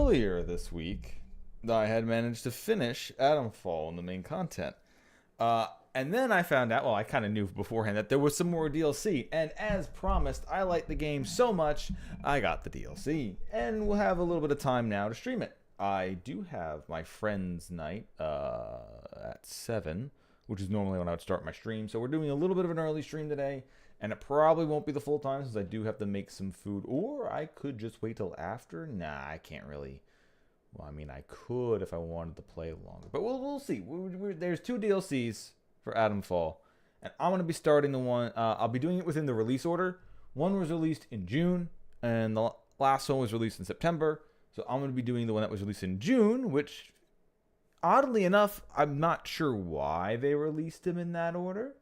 earlier this week, I had managed to finish Atomfall in the main content. And then I found out, well, I kind of knew beforehand that there was some more DLC. And as promised, I liked the game so much, I got the DLC. And we'll have a little bit of time now to stream it. I do have my friend's night at 7, which is normally when I would start my stream. So we're doing a little bit of an early stream today. And it probably won't be the full time since I do have to make some food. Or I could just wait till after. Nah, I can't really. Well, I mean, I could if I wanted to play longer. But we'll see. There's 2 DLCs for Atomfall. And I'm going to be starting the one. I'll be doing it within the release order. One was released in June. And the last one was released in September. So I'm going to be doing the one that was released in June. Which, oddly enough, I'm not sure why they released them in that order.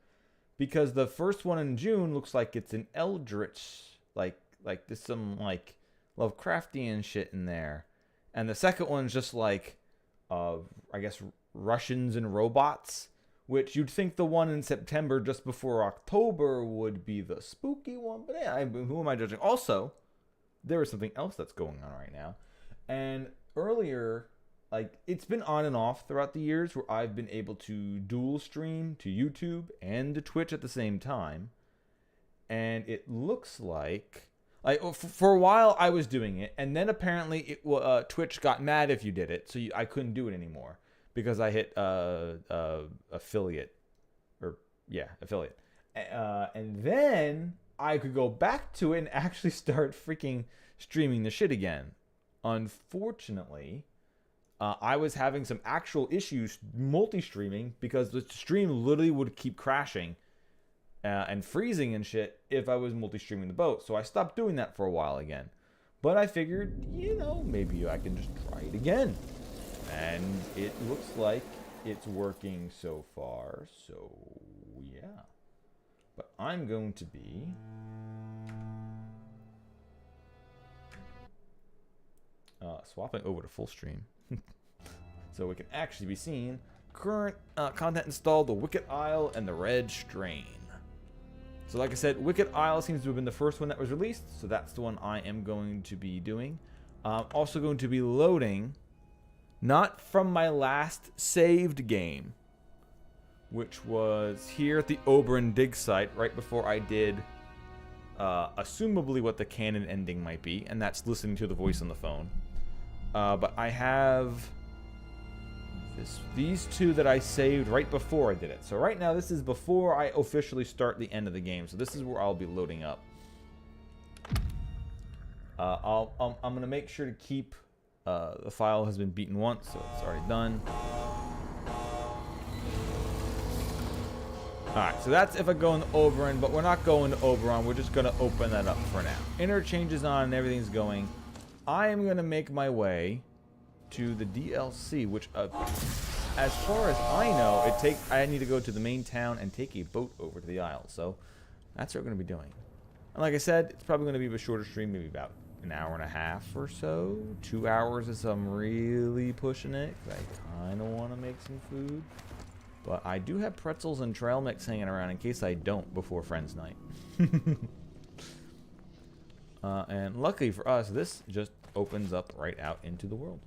Because the first one in June looks like it's an eldritch. Like there's some like Lovecraftian shit in there. And the second one's just like, I guess, Russians and robots. Which you'd think the one in September just before October would be the spooky one. But yeah, who am I judging? Also, there is something else that's going on right now. And earlier, like, it's been on and off throughout the years where I've been able to dual stream to YouTube and to Twitch at the same time. And it looks like for a while I was doing it, and then apparently Twitch got mad if you did it, so I couldn't do it anymore because I hit affiliate, affiliate, and then I could go back to it and actually start freaking streaming the shit again. Unfortunately, I was having some actual issues multi-streaming because the stream literally would keep crashing. And freezing and shit if I was multi-streaming the boat. So I stopped doing that for a while again. But I figured, maybe I can just try it again. And it looks like it's working so far. So, yeah. But I'm going to be swapping over to full stream. So we can actually be seeing current content installed, the Wicked Isle and the Red Strain. So like I said, Wicked Isle seems to have been the first one that was released, so that's the one I am going to be doing. I'm also going to be loading, not from my last saved game, which was here at the Oberon dig site right before I did, assumably what the canon ending might be, and that's listening to the voice on the phone. But I have these 2 that I saved right before I did it. So right now, this is before I officially start the end of the game. So this is where I'll be loading up. I'm going to make sure to keep... the file has been beaten once, so it's already done. Alright, so that's if I go in the Oberon, but we're not going to Oberon. We're just going to open that up for now. Interchange is on and everything's going. I am going to make my way to the DLC, which, as far as I know, I need to go to the main town and take a boat over to the Isle. So that's what we're going to be doing. And like I said, it's probably going to be a shorter stream, maybe about an hour and a half or so. 2 hours if I'm really pushing it, 'cause I kind of want to make some food. But I do have pretzels and trail mix hanging around in case I don't before Friends Night. And luckily for us, this just opens up right out into the world.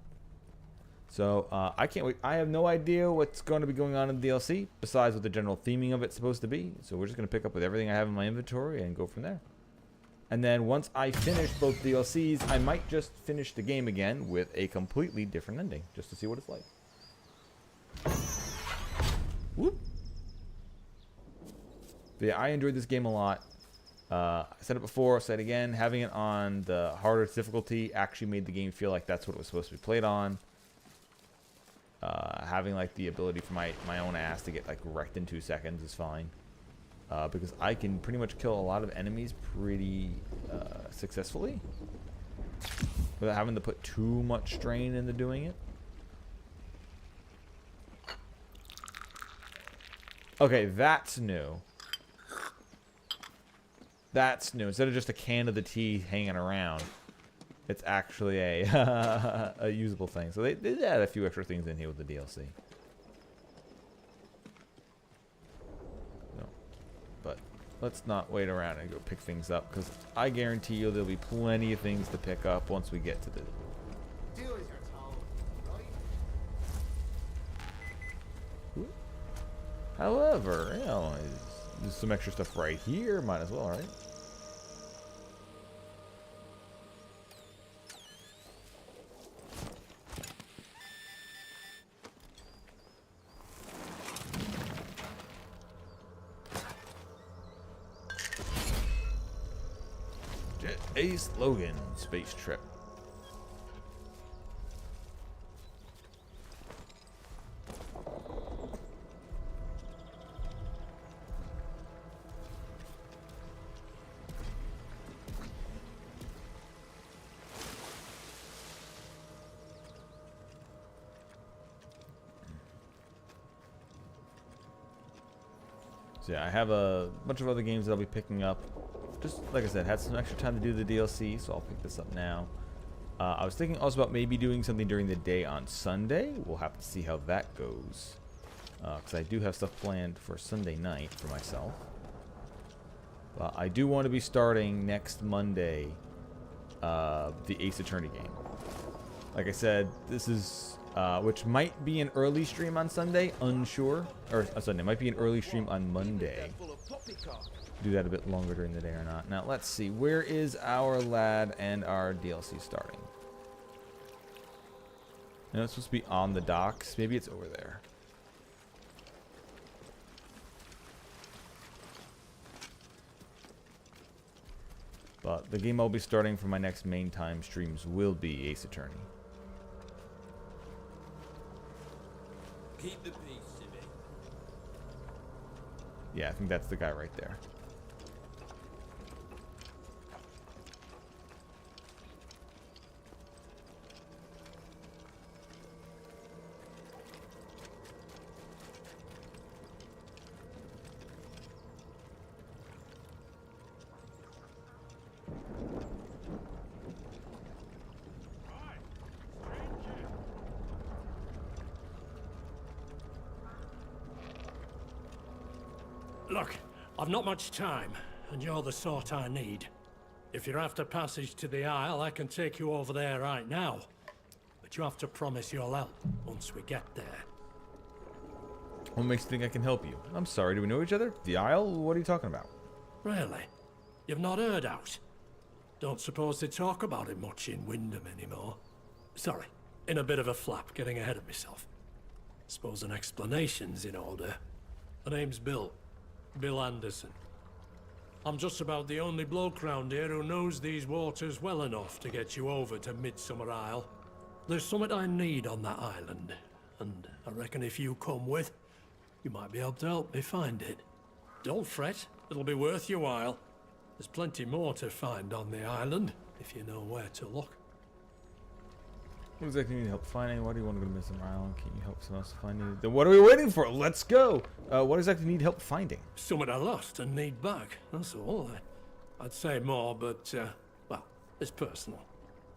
So, I can't wait. I have no idea what's going to be going on in the DLC, besides what the general theming of it's supposed to be. So we're just going to pick up with everything I have in my inventory and go from there. And then once I finish both DLCs, I might just finish the game again with a completely different ending, just to see what it's like. Whoop. But yeah, I enjoyed this game a lot. I said it before, I'll say it again. Having it on the harder difficulty actually made the game feel like that's what it was supposed to be played on. Having like the ability for my own ass to get like wrecked in 2 seconds is fine. Because I can pretty much kill a lot of enemies pretty successfully without having to put too much strain into doing it. Okay, that's new. That's new. Instead of just a can of the tea hanging around, it's actually a a usable thing. So they add a few extra things in here with the DLC. No, but let's not wait around and go pick things up, because I guarantee you there'll be plenty of things to pick up once we get to the However, you know, there's some extra stuff right here. Might as well, right? Ace Logan space trip. So yeah, I have a bunch of other games that I'll be picking up. Just like I said, had some extra time to do the DLC, so I'll pick this up now. I was thinking also about maybe doing something during the day on Sunday. We'll have to see how that goes. Because I do have stuff planned for Sunday night for myself. But I do want to be starting next Monday the Ace Attorney game. Like I said, this is, which might be an early stream on Sunday, unsure. Or Sunday, might be an early stream on Monday. Do that a bit longer during the day or not. Now let's see, where is our lad and our DLC starting? No, it's supposed to be on the docks. Maybe it's over there. But the game I'll be starting for my next main time streams will be Ace Attorney. Keep the peace, Sibby. Yeah, I think that's the guy right there. Look, I've not much time, and you're the sort I need. If you're after passage to the Isle, I can take you over there right now. But you have to promise you'll help once we get there. What makes you think I can help you? I'm sorry, do we know each other? The Isle? What are you talking about? Really? You've not heard out? Don't suppose they talk about it much in Wyndham anymore. Sorry, in a bit of a flap, getting ahead of myself. Suppose an explanation's in order. My name's Bill. Bill Anderson. I'm just about the only bloke round here who knows these waters well enough to get you over to Midsummer Isle. There's something I need on that island, and I reckon if you come with, you might be able to help me find it. Don't fret, it'll be worth your while. There's plenty more to find on the island, if you know where to look. What exactly do you need help finding? Why do you want to go to Midsummer Island? Can't you help someone else find it? Then what are we waiting for? Let's go! What exactly do you need help finding? Something I lost and need back, that's all. I'd say more, but, well, it's personal.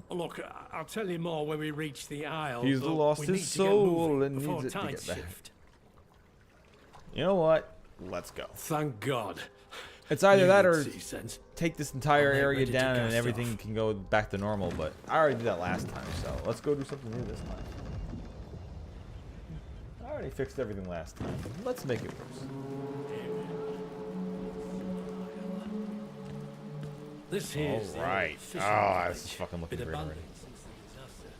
Look, I'll tell you more when we reach the Isle. He's lost his soul and needs it to get back. You know what? Let's go. Thank God. It's either that or sense. take this entire area ready to down and cast everything off. can go back to normal, but I already did that last time, so let's go do something new this time. I already fixed everything last time. Let's make it worse. This here's the Alright. old fishing Oh, this is village. fucking looking Been great already. abandoned since the disaster.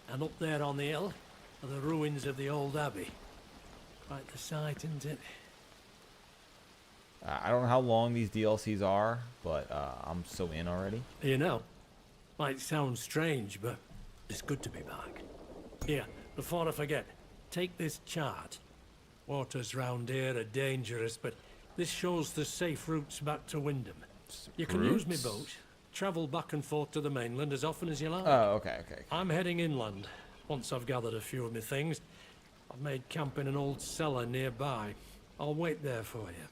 And up there on the hill are the ruins of the old abbey. Quite the sight, isn't it? I don't know how long these DLCs are, but I'm so in already. You know, might sound strange, but it's good to be back. Here, before I forget, take this chart. Waters round here are dangerous, but this shows the safe routes back to Wyndham. You can use my boat, travel back and forth to the mainland as often as you like. Oh, okay. I'm heading inland. Once I've gathered a few of my things, I've made camp in an old cellar nearby. I'll wait there for you.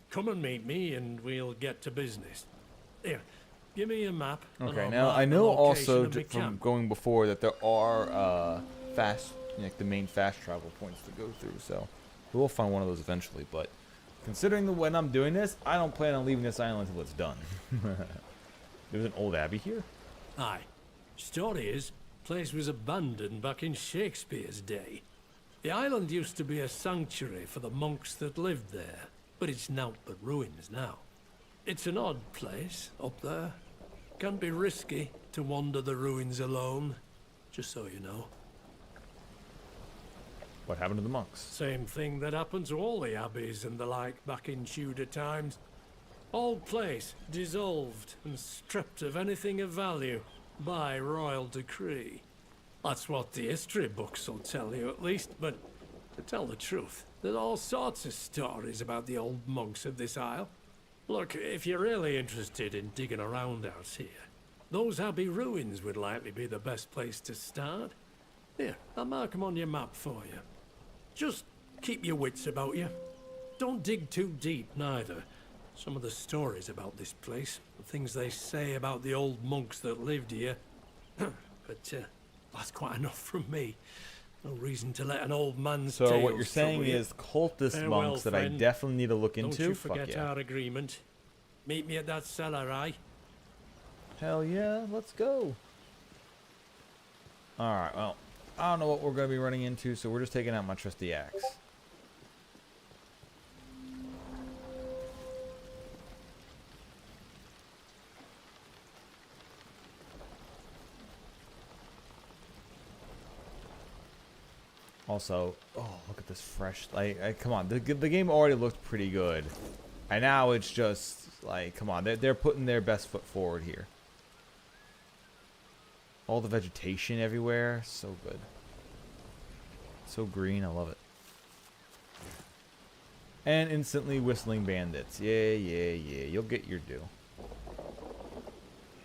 Come and meet me and we'll get to business. Here, give me a map. Okay, now I know also from going before that there are like the main fast travel points to go through, so we'll find one of those eventually, but considering when I'm doing this, I don't plan on leaving this island until it's done. There's an old abbey here? Aye. Story is, place was abandoned back in Shakespeare's day. The island used to be a sanctuary for the monks that lived there, but it's naught but ruins now. It's an odd place, up there. Can be risky to wander the ruins alone, just so you know. What happened to the monks? Same thing that happened to all the abbeys and the like back in Tudor times. Old place dissolved and stripped of anything of value by royal decree. That's what the history books will tell you at least, but to tell the truth, there's all sorts of stories about the old monks of this isle. Look, if you're really interested in digging around out here, those abbey ruins would likely be the best place to start. Here, I'll mark them on your map for you. Just keep your wits about you. Don't dig too deep, neither. Some of the stories about this place, the things they say about the old monks that lived here. But that's quite enough from me. No reason to let an old man's So tales what you're saying trouble you. is cultist Farewell, monks that friend. I definitely need to look into? Don't you Fuck forget yeah. our agreement. Meet me at that cellar, aye? Hell yeah, let's go. Alright, well, I don't know what we're going to be running into, so we're just taking out my trusty axe. Also, oh, look at this fresh, like come on, the game already looked pretty good. And now it's just, like, come on, they're putting their best foot forward here. All the vegetation everywhere, so good. So green, I love it. And instantly whistling bandits. Yeah, yeah, yeah, you'll get your due.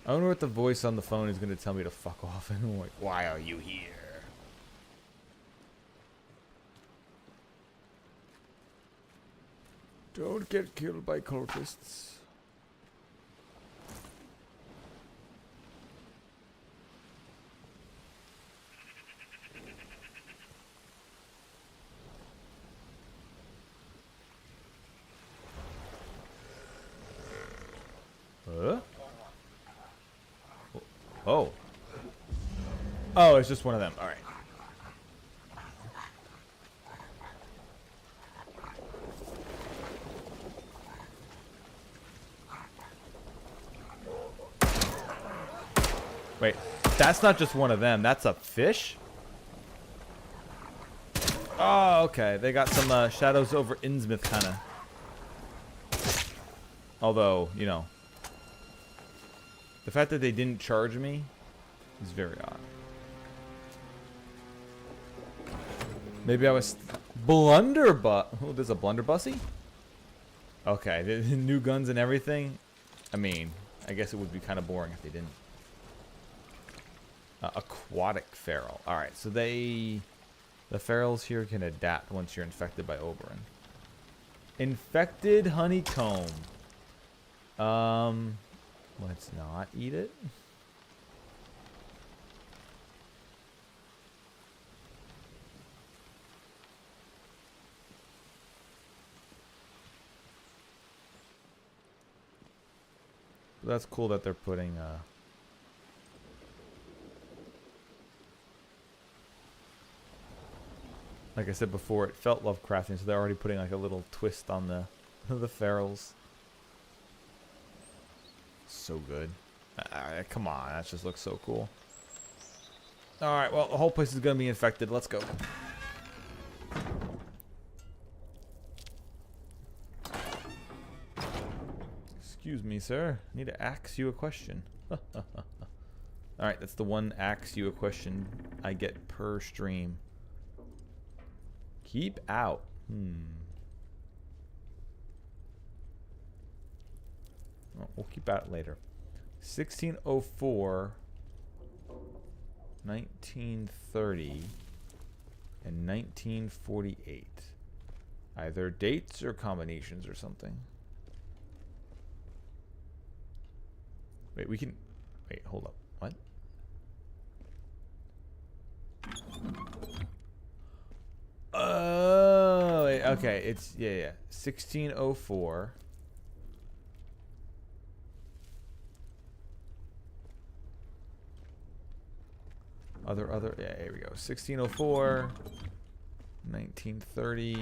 I wonder what the voice on the phone is going to tell me to fuck off and I'm like, why are you here? Don't get killed by cultists. Huh? Oh. Oh, it's just one of them. All right. Wait, that's not just one of them. That's a fish? Oh, okay. They got some Shadows over Innsmouth kind of. Although, you know, the fact that they didn't charge me is very odd. Maybe I was blunderbuss. Oh, there's a blunderbussy? Okay, the new guns and everything. I mean, I guess it would be kind of boring if they didn't. Aquatic feral. Alright, so the ferals here can adapt once you're infected by Oberon. Infected honeycomb. Let's not eat it. That's cool that they're putting like I said before, it felt Lovecraftian, so they're already putting like a little twist on the the ferals. So good. Come on, that just looks so cool. Alright, well, the whole place is going to be infected. Let's go. Excuse me, sir. I need to ask you a question. Alright, that's the one ask you a question I get per stream. Keep out. Well, we'll keep out later. 1604, 1930, and 1948. Either dates or combinations or something. Wait, we can... Wait, hold up. What? Oh, okay. It's... Yeah. 1604. Yeah, here we go. 1604, 1930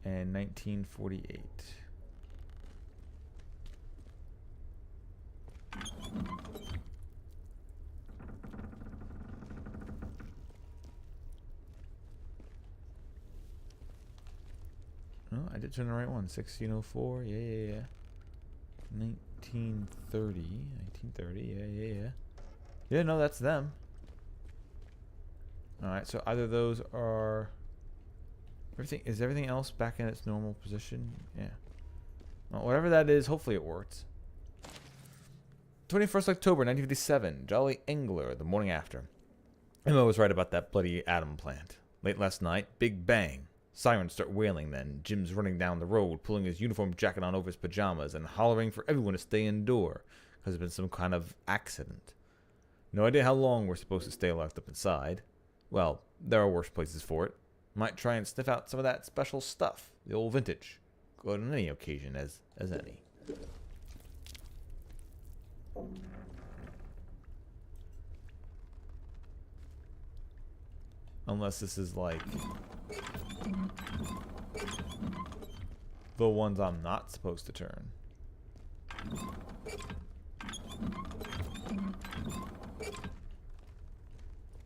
and 1948. Oh, I did turn the right one. 1604. Yeah. 1930. 1930. Yeah. Yeah, no, that's them. Alright, so either those are... Is everything else back in its normal position? Yeah. Well, whatever that is, hopefully it works. 21st October, 1957. Jolly Angler, the morning after. Emma was right about that bloody atom plant. Late last night, big bang. Sirens start wailing then. Jim's running down the road, pulling his uniform jacket on over his pajamas and hollering for everyone to stay indoor, because there's been some kind of accident. No idea how long we're supposed to stay locked up inside. Well, there are worse places for it. Might try and sniff out some of that special stuff, the old vintage. Good on any occasion as any. Unless this is like the ones I'm not supposed to turn.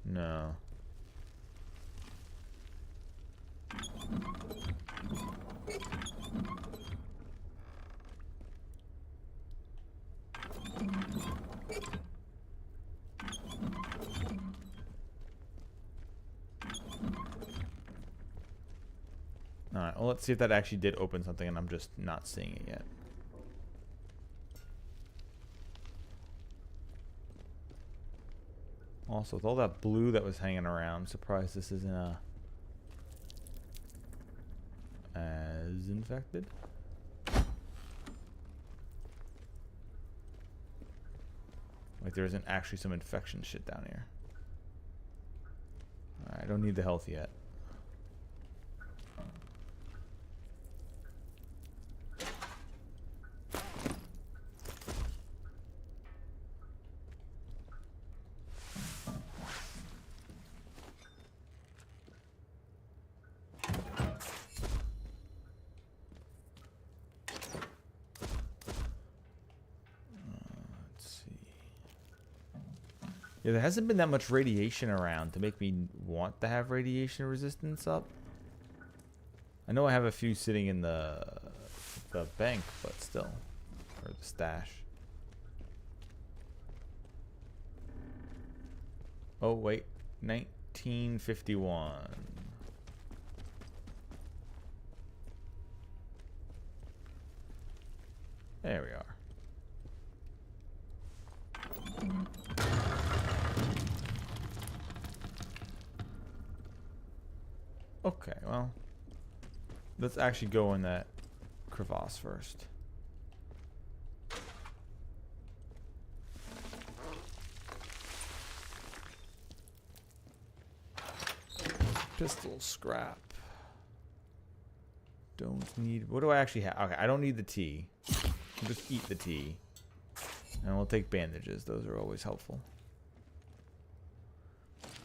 No. Alright, well, let's see if that actually did open something and I'm just not seeing it yet. Also, with all that blue that was hanging around, I'm surprised this isn't as infected. Like there isn't actually some infection shit down here. Alright, I don't need the health yet. Yeah, there hasn't been that much radiation around to make me want to have radiation resistance up. I know I have a few sitting in the bank, but still. Or the stash. Oh, wait. 1951. There we are. Okay, well, let's actually go in that crevasse first. Pistol scrap. Don't need... What do I actually have? Okay, I don't need the tea. I'll just eat the tea. And we'll take bandages. Those are always helpful.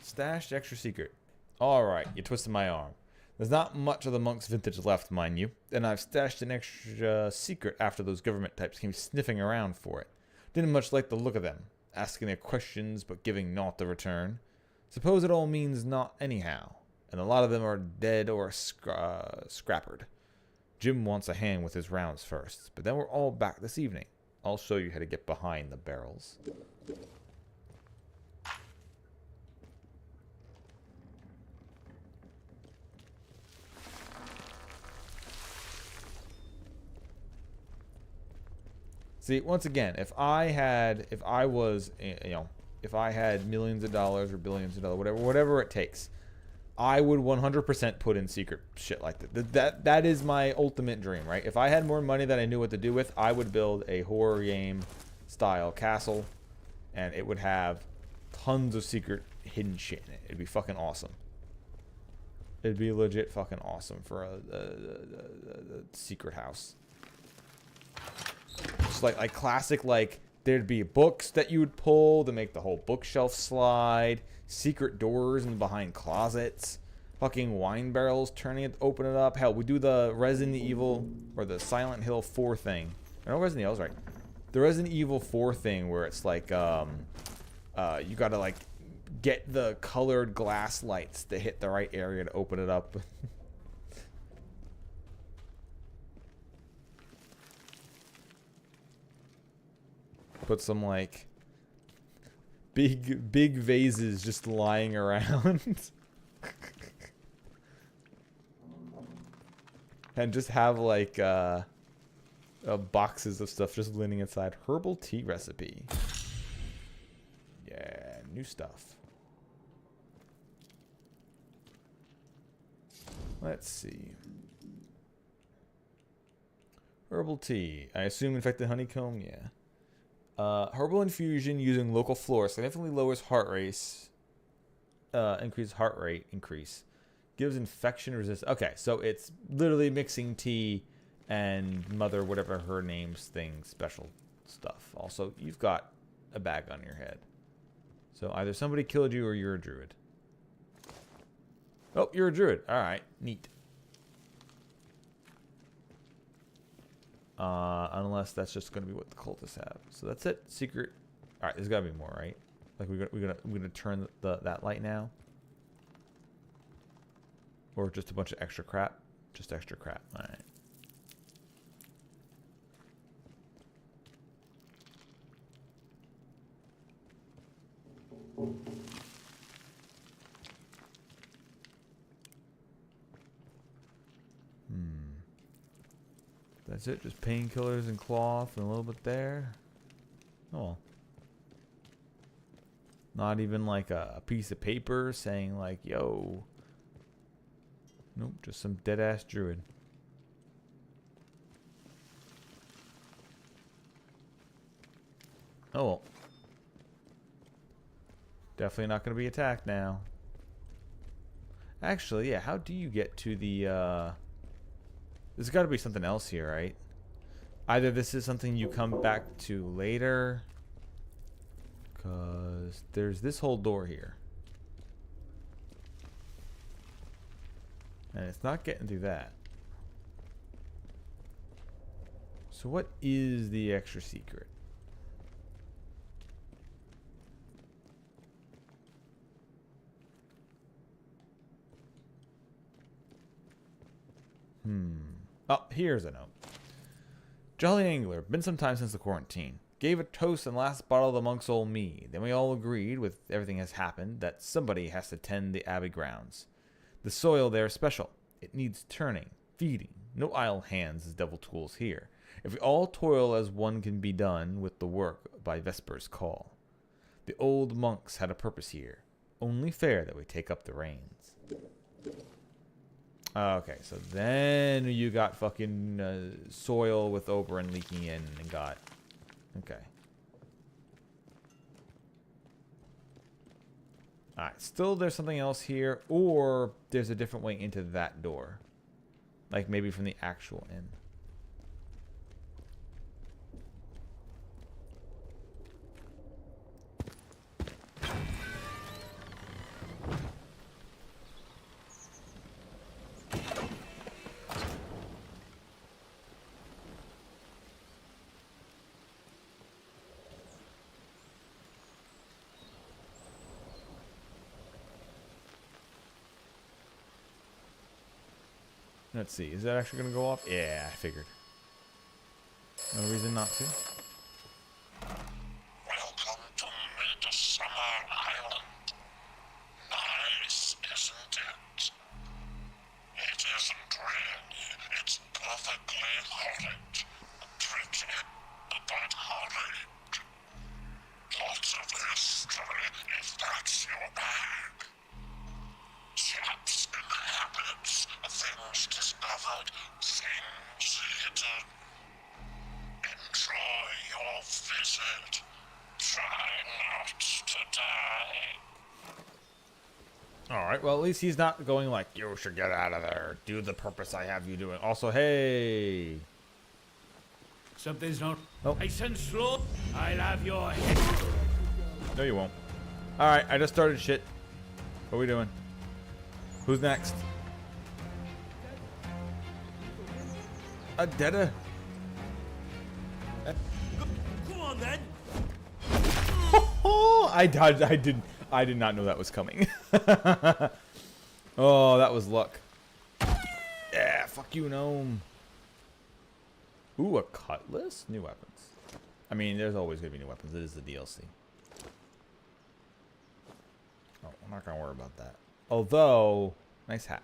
Stashed extra secret. Alright, you twisted my arm. There's not much of the monk's vintage left, mind you, and I've stashed an extra secret after those government types came sniffing around for it. Didn't much like the look of them, asking their questions but giving naught to return. Suppose it all means naught anyhow, and a lot of them are dead or scrappered. Jim wants a hand with his rounds first, but then we're all back this evening. I'll show you how to get behind the barrels. See, once again, if I had millions of dollars or billions of dollars, whatever it takes, I would 100% put in secret shit like that. That is my ultimate dream, right? If I had more money that I knew what to do with, I would build a horror game style castle, and it would have tons of secret hidden shit in it. It'd be fucking awesome. It'd be legit fucking awesome for a secret house. Just like classic, like there'd be books that you would pull to make the whole bookshelf slide, secret doors and behind closets, fucking wine barrels, turning it, open it up. Hell, we do the Resident Evil or the Silent Hill 4 thing. I know Resident Evil's right. The Resident Evil 4 thing where it's like, you gotta like get the colored glass lights to hit the right area to open it up. Put some like big vases just lying around. And just have like boxes of stuff just leaning inside. Herbal tea recipe. Yeah, new stuff. Let's see. Herbal tea. I assume infected honeycomb. Yeah. Herbal infusion using local flora significantly lowers heart rate. Increases heart rate increase. Gives infection resistance. Okay, so it's literally mixing tea and mother, whatever her name's thing, special stuff. Also, you've got a bag on your head. So either somebody killed you or you're a druid. Oh, you're a druid. Alright, neat. Unless that's just going to be what the cultists have. So that's it. Secret. Alright, there's got to be more, right? Like we're gonna turn that light now? Or just a bunch of extra crap? Just extra crap. Alright. That's it? Just painkillers and cloth and a little bit there? Oh. Not even like a piece of paper saying like, yo. Nope, just some dead-ass druid. Oh well. Definitely not going to be attacked now. Actually, yeah, how do you get to the, there's got to be something else here, right? Either this is something you come back to later. Because there's this whole door here. And it's not getting through that. So what is the extra secret? Oh, here's a note. Jolly Angler, been some time since the quarantine. Gave a toast and last bottle of the monk's old mead. Then we all agreed, with everything has happened, that somebody has to tend the abbey grounds. The soil there is special. It needs turning, feeding. No idle hands as devil tools here. If we all toil as one can be done with the work by Vesper's call. The old monks had a purpose here. Only fair that we take up the reins. Okay, so then you got fucking soil with Oberon leaking in and got... Okay. Alright, still there's something else here, or there's a different way into that door. Like maybe from the actual inn. Let's see, is that actually going to go off? Yeah, I figured. No reason not to. Welcome to Midsummer Island. Nice, isn't it? It isn't really. It's perfectly horrid. Pretty, but horrid. Lots of history, if that's your bag. Chaps in habits, things discovered, things hidden. Enjoy your visit. Try not to die. Alright, well at least he's not going like, you should get out of there. Do the purpose I have you doing. Also, hey. Something's not... Oh. I sense slow. I'll have your head. No, you won't. Alright, I just started shit. What are we doing? Who's next? A deader. Come on then. Oh, I did not know that was coming. Oh, that was luck. Yeah, fuck you, gnome. Ooh, a cutlass? New weapons. I mean, there's always gonna be new weapons. It is the DLC. Oh, I'm not gonna worry about that. Although, nice hat.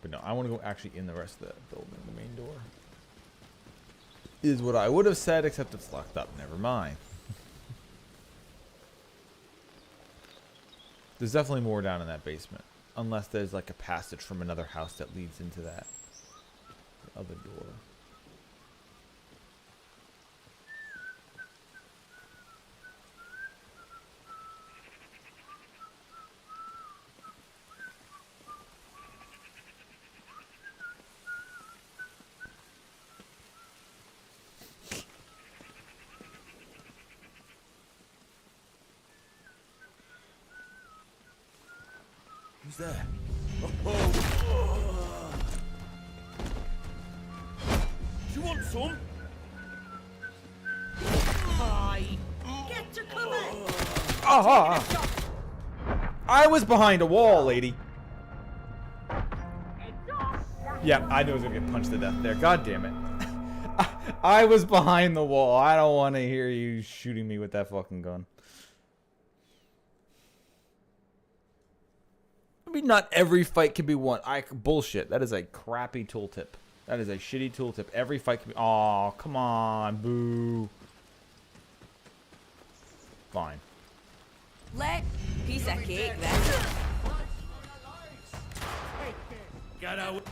But no, I want to go actually in the rest of the building. The main door is what I would have said, except it's locked up. Never mind. There's definitely more down in that basement. Unless there's like a passage from another house that leads into that other door. Who's there? Do you want some? Hi. Get to cover. Ah! I was behind a wall, lady. Yeah, I knew I was gonna get punched to death there. God damn it. I was behind the wall. I don't want to hear you shooting me with that fucking gun. I mean, not every fight can be won. Bullshit. That is a crappy tooltip. That is a shitty tooltip. Every fight can be... Oh, come on. Boo. Fine. Piece of cake, then. Get out.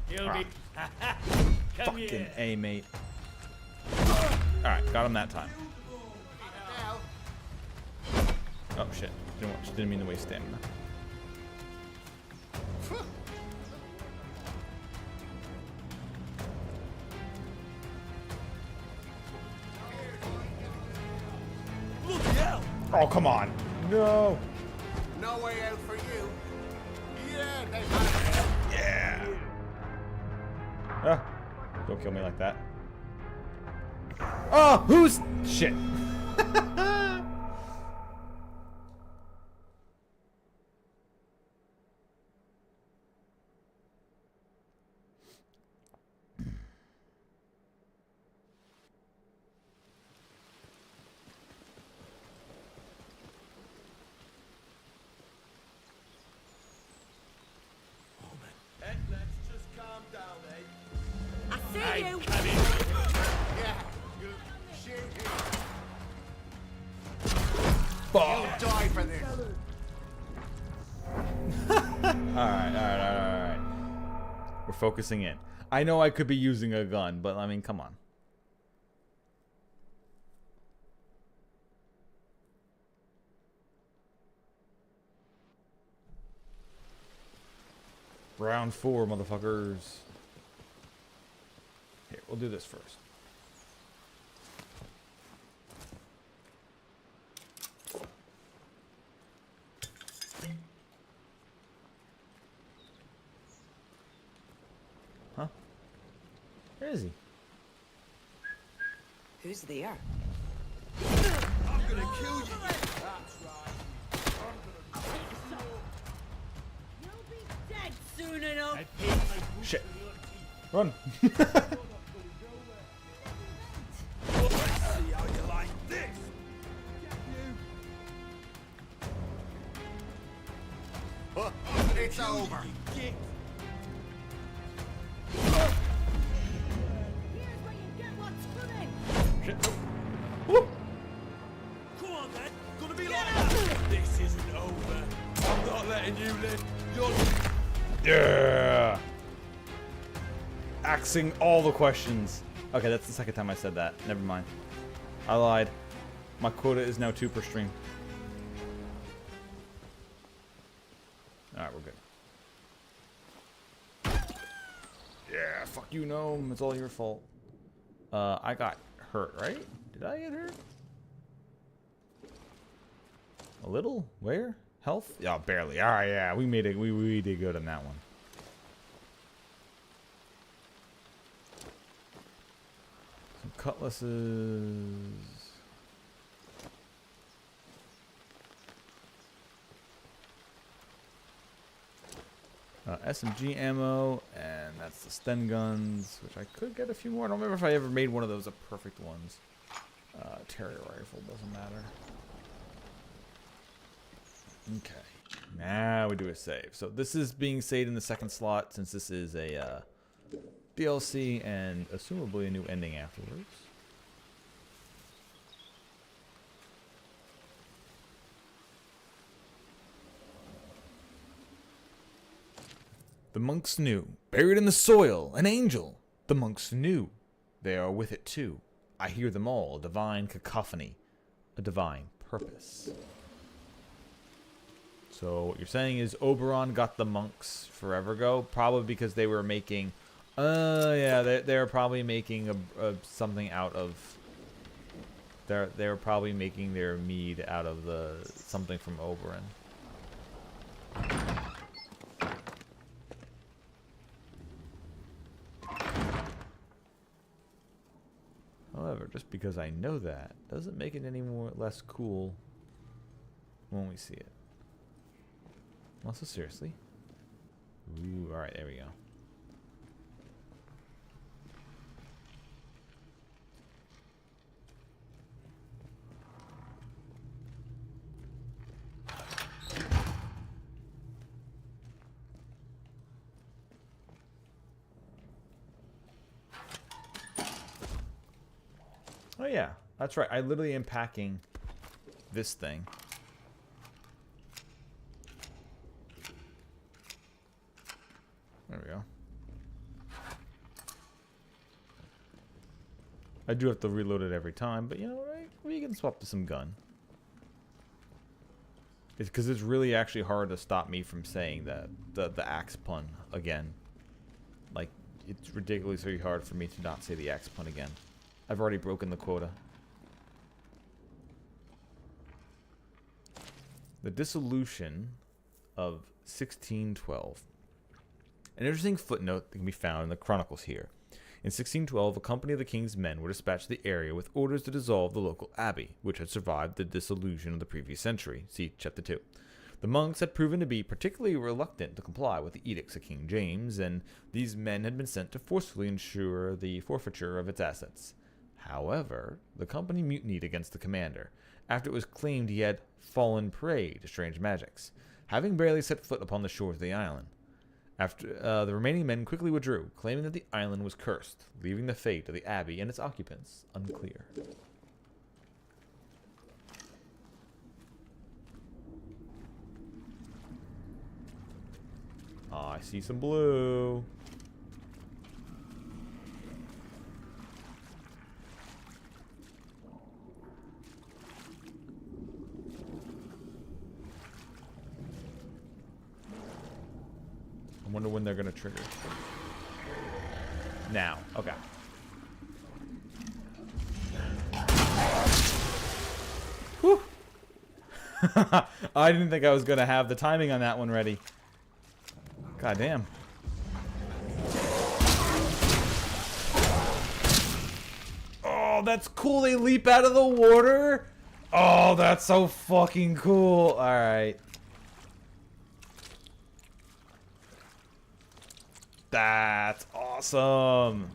He'll be. Come Fucking here. A, mate. Alright, got him that time. Oh, shit. Didn't mean to waste stamina. Oh, come on. No. No way out for you. Yeah, they had it. Yeah. Ah, don't kill me like that. Oh, who's... Shit. Let's just calm down, eh? I see Hey, you. come here. Yeah, you shoot him. Fuck. You'll die for this. Alright. We're focusing in. I know I could be using a gun, but I mean, come on. Round 4, motherfuckers. Here, we'll do this first. Huh? Where is he? Who's there? I'm gonna kill you. That's right. You'll be dead soon enough. I paid my Shit. Run. See how you like this. It's over. Here's where you get what's coming. Shit. Woo. Come on then. Gonna be like that. This isn't over. I'm not letting you live. You're. Yeah. Axing all the questions. Okay, that's the second time I said that. Never mind. I lied. My quota is now 2 per stream. Alright, we're good. Yeah, fuck you, gnome. It's all your fault. I got hurt, right? Did I get hurt? A little? Where? Health? Yeah, barely. All right, yeah, we made it. We did good on that one. Some cutlasses. SMG ammo, and that's the stun guns, which I could get a few more. I don't remember if I ever made one of those perfect ones. Terrier rifle, doesn't matter. Okay, now we do a save. So this is being saved in the second slot since this is a DLC and assumably a new ending afterwards. The monks knew. Buried in the soil, an angel. The monks knew. They are with it too. I hear them all, a divine cacophony. A divine purpose. So what you're saying is Oberon got the monks forever ago? Probably because they were making... yeah, they're probably making something out of... They're probably making their mead out of the something from Oberon. However, just because I know that doesn't make it any less cool when we see it. Also, seriously. Ooh, alright, there we go. Oh yeah, that's right. I literally am packing this thing. There we go. I do have to reload it every time, but you know, right? We can swap to some gun. It's because it's really actually hard to stop me from saying that the axe pun again. Like, it's ridiculously hard for me to not say the axe pun again. I've already broken the quota. The dissolution of 1612. An interesting footnote that can be found in the chronicles here. In 1612, a company of the king's men were dispatched to the area with orders to dissolve the local abbey, which had survived the dissolution of the previous century. See chapter 2. The monks had proven to be particularly reluctant to comply with the edicts of King James, and these men had been sent to forcefully ensure the forfeiture of its assets. However, the company mutinied against the commander, after it was claimed he had fallen prey to strange magics, having barely set foot upon the shores of the island. After the remaining men quickly withdrew, claiming that the island was cursed, leaving the fate of the abbey and its occupants unclear. Oh, I see some blue. I wonder when they're gonna trigger. Now, okay. Whew. I didn't think I was gonna have the timing on that one ready. God damn. Oh, that's cool. They leap out of the water. Oh, that's so fucking cool. All right. That's awesome.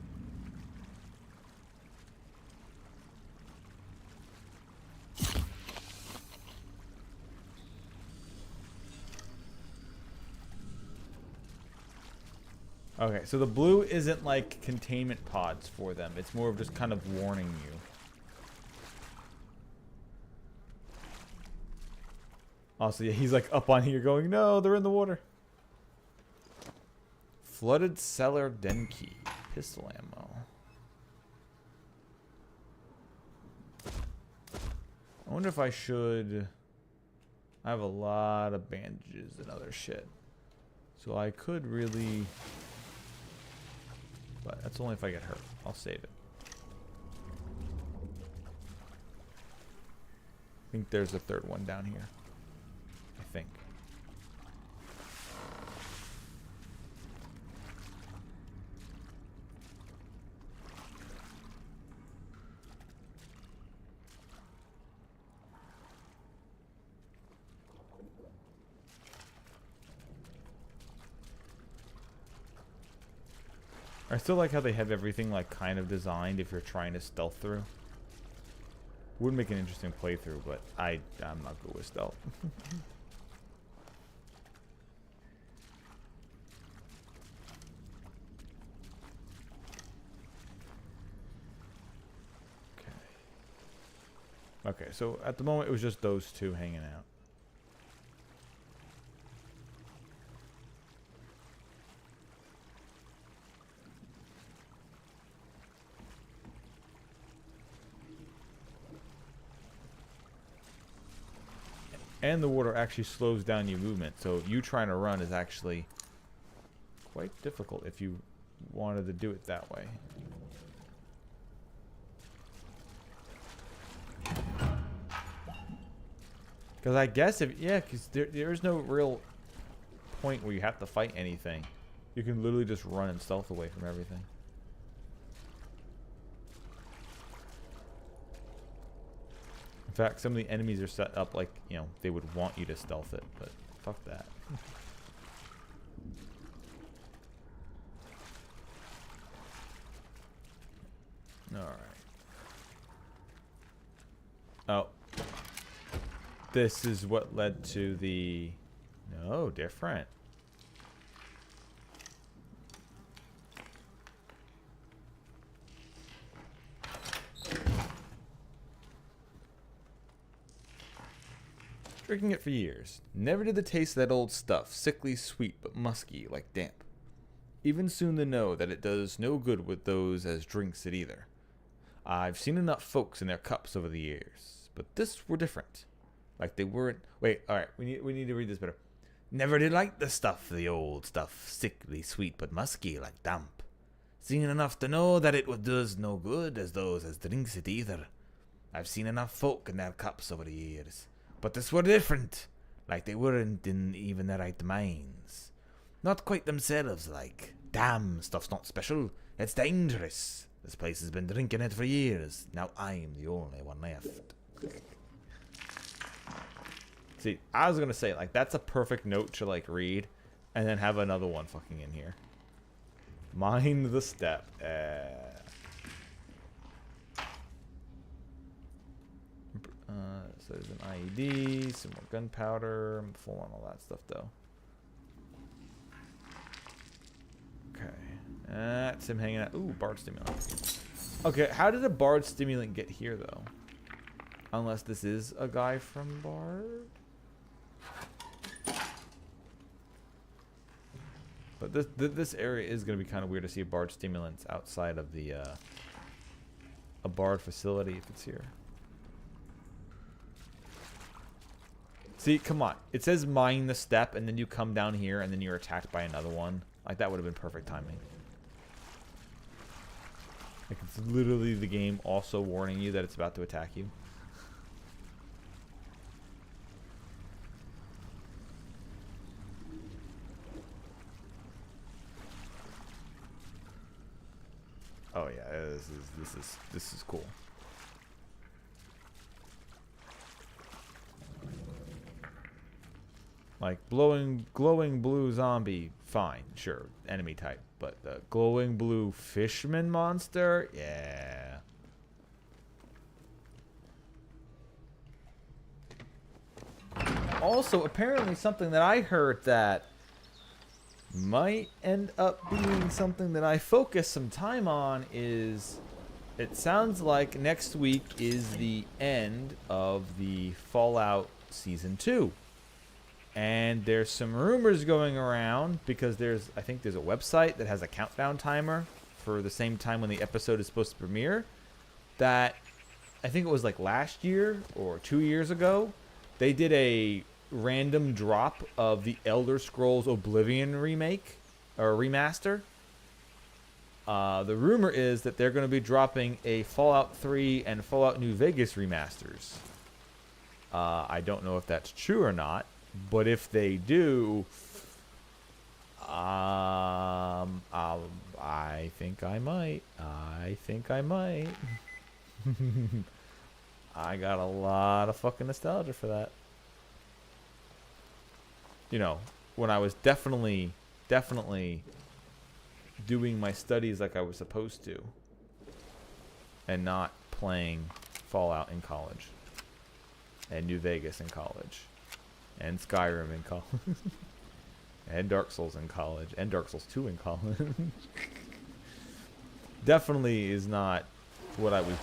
Okay, so the blue isn't like containment pods for them. It's more of just kind of warning you. Also, yeah, he's like up on here going, no, they're in the water. Flooded cellar denki. Pistol ammo. I wonder if I should... I have a lot of bandages and other shit. So I could really... But that's only if I get hurt. I'll save it. I think there's a third one down here. think. I still like how they have everything like kind of designed if you're trying to stealth through. Would make an interesting playthrough, but I'm not good with stealth. Okay, so at the moment it was just those two hanging out. And the water actually slows down your movement, so you trying to run is actually quite difficult if you wanted to do it that way. Because I guess because there's no real point where you have to fight anything. You can literally just run and stealth away from everything. In fact, some of the enemies are set up like, they would want you to stealth it, but fuck that. Alright. Oh. This is what led to the... No, different. Drinking it for years. Never did the taste of that old stuff. Sickly sweet, but musky, like damp. Even soon to know that it does no good with those as drinks it either. I've seen enough folks in their cups over the years, but this were different. Like they weren't... Wait, alright, we need to read this better. Never did like the stuff, the old stuff. Sickly sweet, but musky, like damp. Seen enough to know that it does no good as those as drinks it either. I've seen enough folk in their cups over the years. But this were different, like they weren't in even their right minds. Not quite themselves, like, damn, stuff's not special, it's dangerous. This place has been drinking it for years, now I'm the only one left. See, I was gonna say, like, that's a perfect note to, like, read, and then have another one fucking in here. Mind the step. So there's an IED, some more gunpowder. I'm full on all that stuff, though. Okay. That's him hanging out. Ooh, Bard Stimulant. Okay, how did a Bard Stimulant get here, though? Unless this is a guy from Bard? But this area is going to be kind of weird to see Bard Stimulants outside of the a Bard facility if it's here. See, come on. It says mine the step, and then you come down here, and then you're attacked by another one. Like, that would have been perfect timing. Like, it's literally the game also warning you that it's about to attack you. Oh yeah, this is cool. Like glowing blue zombie, fine, sure, enemy type, but the glowing blue fishman monster, yeah. Also, apparently something that I heard that might end up being something that I focus some time on is, it sounds like next week is the end of the Fallout Season 2. And there's some rumors going around because I think there's a website that has a countdown timer for the same time when the episode is supposed to premiere, that I think it was like last year or 2 years ago, they did a random drop of the Elder Scrolls Oblivion remake or remaster. The rumor is that they're going to be dropping a Fallout 3 and Fallout New Vegas remasters. I don't know if that's true or not. But if they do, I think I might. I think I might. I got a lot of fucking nostalgia for that. You know, when I was definitely doing my studies like I was supposed to, and not playing Fallout in college, and New Vegas in college, and Skyrim in college, and Dark Souls in college, and Dark Souls 2 in college. Definitely is not what I was.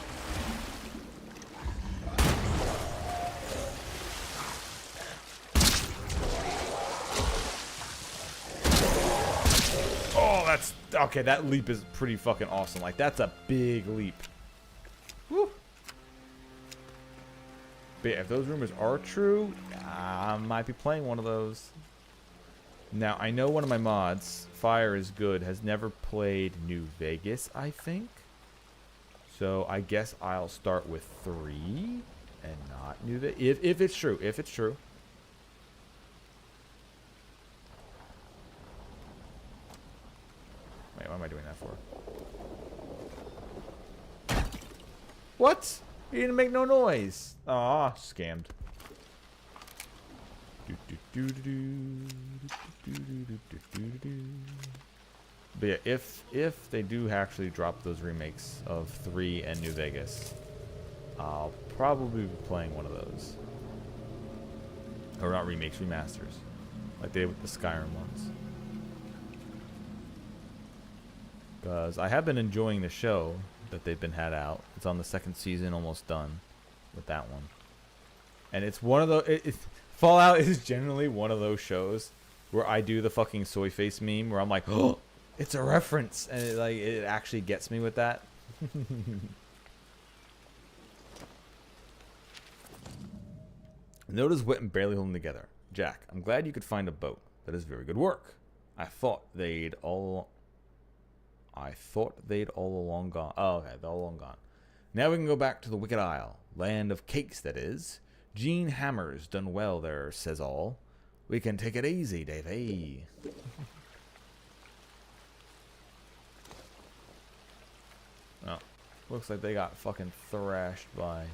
Oh, that's okay. That leap is pretty fucking awesome. Like, that's a big leap. Woo. But yeah, if those rumors are true, I might be playing one of those. Now, I know one of my mods, Fire is Good, has never played New Vegas, I think. So I guess I'll start with 3 and not New Vegas. If it's true. If it's true. Wait, what am I doing that for? What? He didn't make no noise. Aw, scammed. But yeah, if they do actually drop those remakes of 3 and New Vegas, I'll probably be playing one of those. Or not remakes, remasters. Like they did with the Skyrim ones. Because I have been enjoying the show that they've been had out. It's on the 2nd season, almost done with that one. And it's one of those... Fallout is generally one of those shows where I do the fucking soy face meme where I'm like, oh, it's a reference. And it actually gets me with that. Notice Witten barely holding together. Jack, I'm glad you could find a boat. That is very good work. I thought they'd all along gone. Oh, okay, they're all along gone. Now we can go back to the Wicked Isle. Land of cakes, that is. Gene Hammer's done well there, says all. We can take it easy, Davey. Oh, looks like they got fucking thrashed by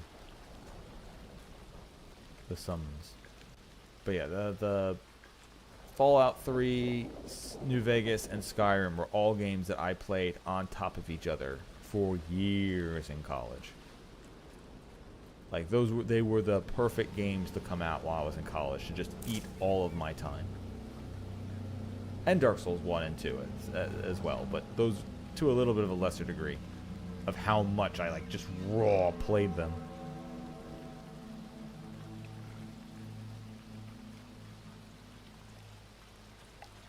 the summons. But yeah, the Fallout 3, New Vegas, and Skyrim were all games that I played on top of each other for years in college. Like they were the perfect games to come out while I was in college to just eat all of my time. And Dark Souls 1 and 2 as well, but those to a little bit of a lesser degree of how much I like just raw played them.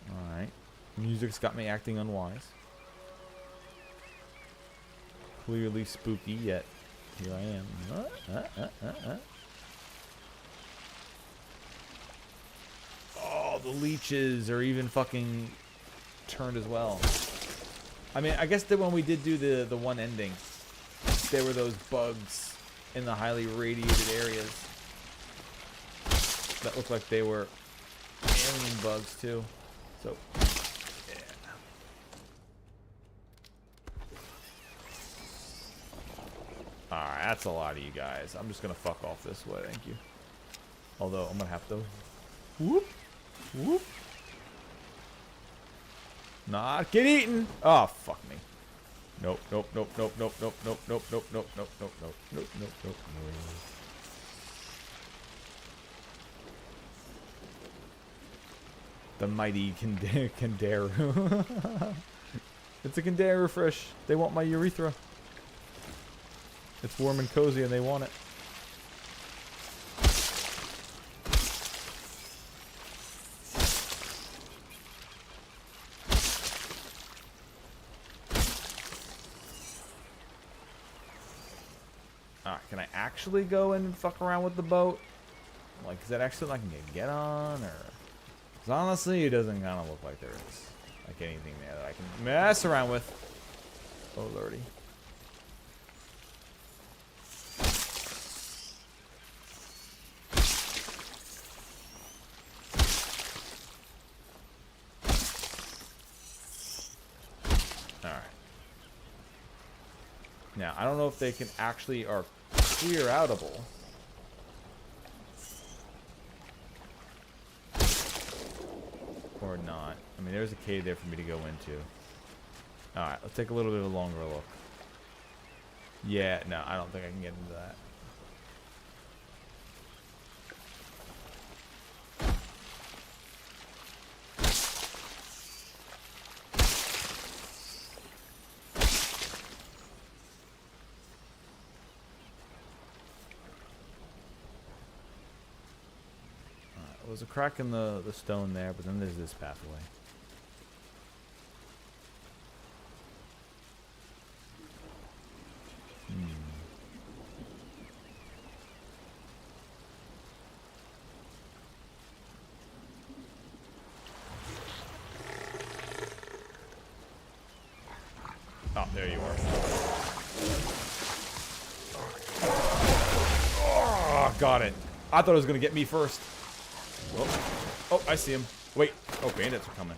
Alright. Music's got me acting unwise. Clearly spooky, yet here I am. Oh, the leeches are even fucking turned as well. I mean, I guess that when we did do the one ending, there were those bugs in the highly radiated areas that looked like they were alien bugs too. So, yeah. Alright, that's a lot of you guys. I'm just gonna fuck off this way, thank you. Although, I'm gonna have to... Whoop! Whoop! Not get eaten! Oh, fuck me. Nope, nope, nope, nope, nope, nope, nope, nope, nope, nope, nope, nope, nope, nope, nope, nope, no. The mighty Kandaru. It's a Kandaru fish. They want my urethra. It's warm and cozy and they want it. Alright, can I actually go and fuck around with the boat? Like, is that actually something I can get on? Or... Because honestly, it doesn't kind of look like there is like anything there that I can mess around with. Oh lordy. Now, I don't know if they can actually are clear outable. Or not. I mean, there's a cave there for me to go into. Alright, let's take a little bit of a longer look. Yeah, no, I don't think I can get into that. There's a crack in the stone there, but then there's this pathway. Oh, there you are. Oh, got it. I thought it was going to get me first. Oh, I see him. Wait. Oh, bandits are coming.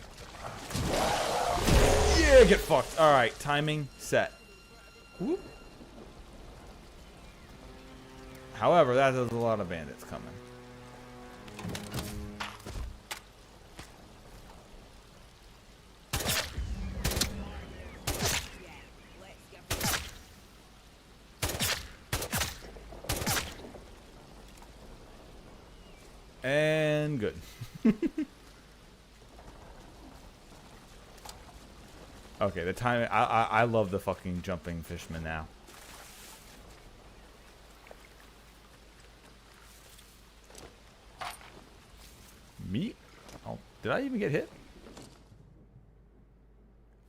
Yeah, get fucked. All right, timing set. Whoop. However, that is a lot of bandits coming. And good. Okay, the time. I love the fucking jumping fisherman now. Meat? Oh, did I even get hit?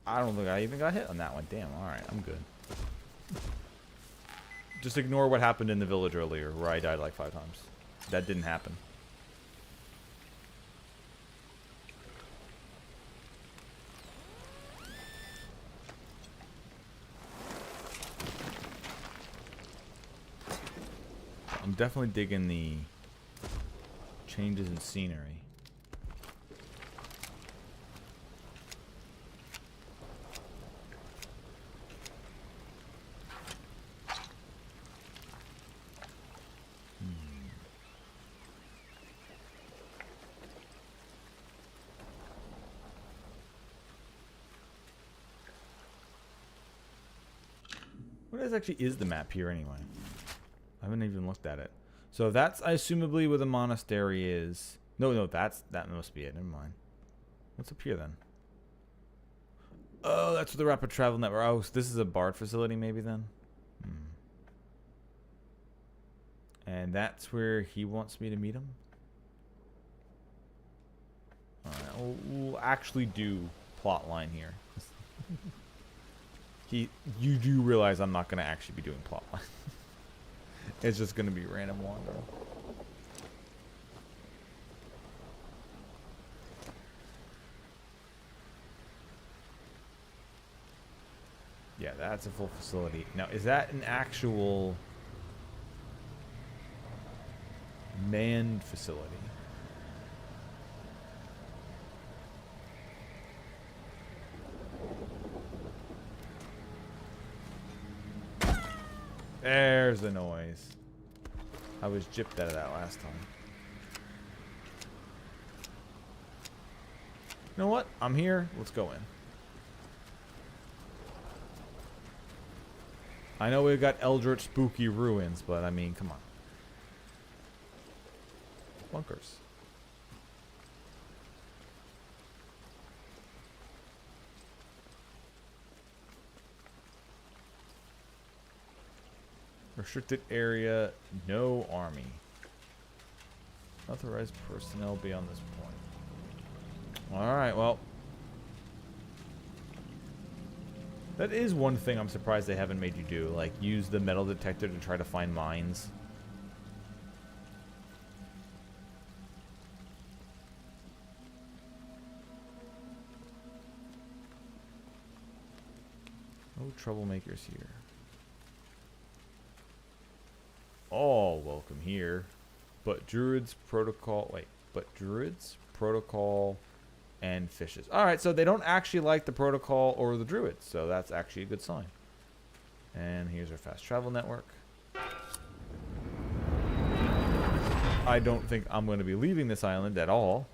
I don't think I even got hit on that one. Damn. All right, I'm good. Just ignore what happened in the village earlier, where I died like 5 times. That didn't happen. I'm definitely digging the changes in scenery. What actually is the map here anyway? I haven't even looked at it. So that's assumably where the monastery is. No, that must be it. Never mind. What's up here then? Oh, that's where the rapid travel network. Oh, so this is a bard facility maybe then? And that's where he wants me to meet him? Alright, we'll actually do plot line here. You do realize I'm not going to actually be doing plot line. It's just going to be random wandering. Yeah, that's a full facility. Now, is that an actual manned facility? There's the noise. I was gypped out of that last time. You know what? I'm here. Let's go in. I know we've got eldritch spooky ruins, but I mean, come on. Bunkers. Restricted area, no army. Authorized personnel beyond this point. Alright, well. That is one thing I'm surprised they haven't made you do. Like, use the metal detector to try to find mines. No troublemakers here. All welcome here. But druids, protocol... Wait. But druids, protocol, and fishes. Alright, so they don't actually like the protocol or the druids. So that's actually a good sign. And here's our fast travel network. I don't think I'm going to be leaving this island at all.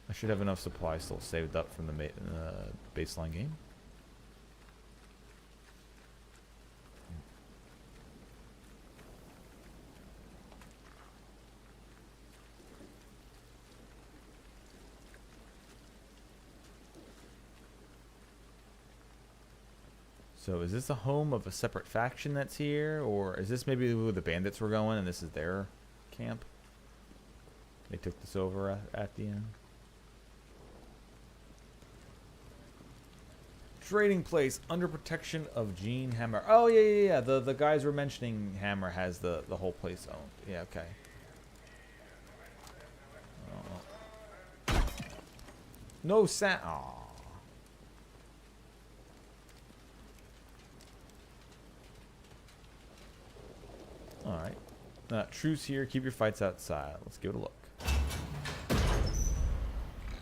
I should have enough supplies still saved up from the baseline game. So is this the home of a separate faction that's here? Or is this maybe where the bandits were going and this is their camp? They took this over at the end. Trading place under protection of Gene Hammer. Oh yeah. The guys were mentioning Hammer has the whole place owned. Yeah, okay. Oh. No sound. Aw. Alright. Truce here. Keep your fights outside. Let's give it a look.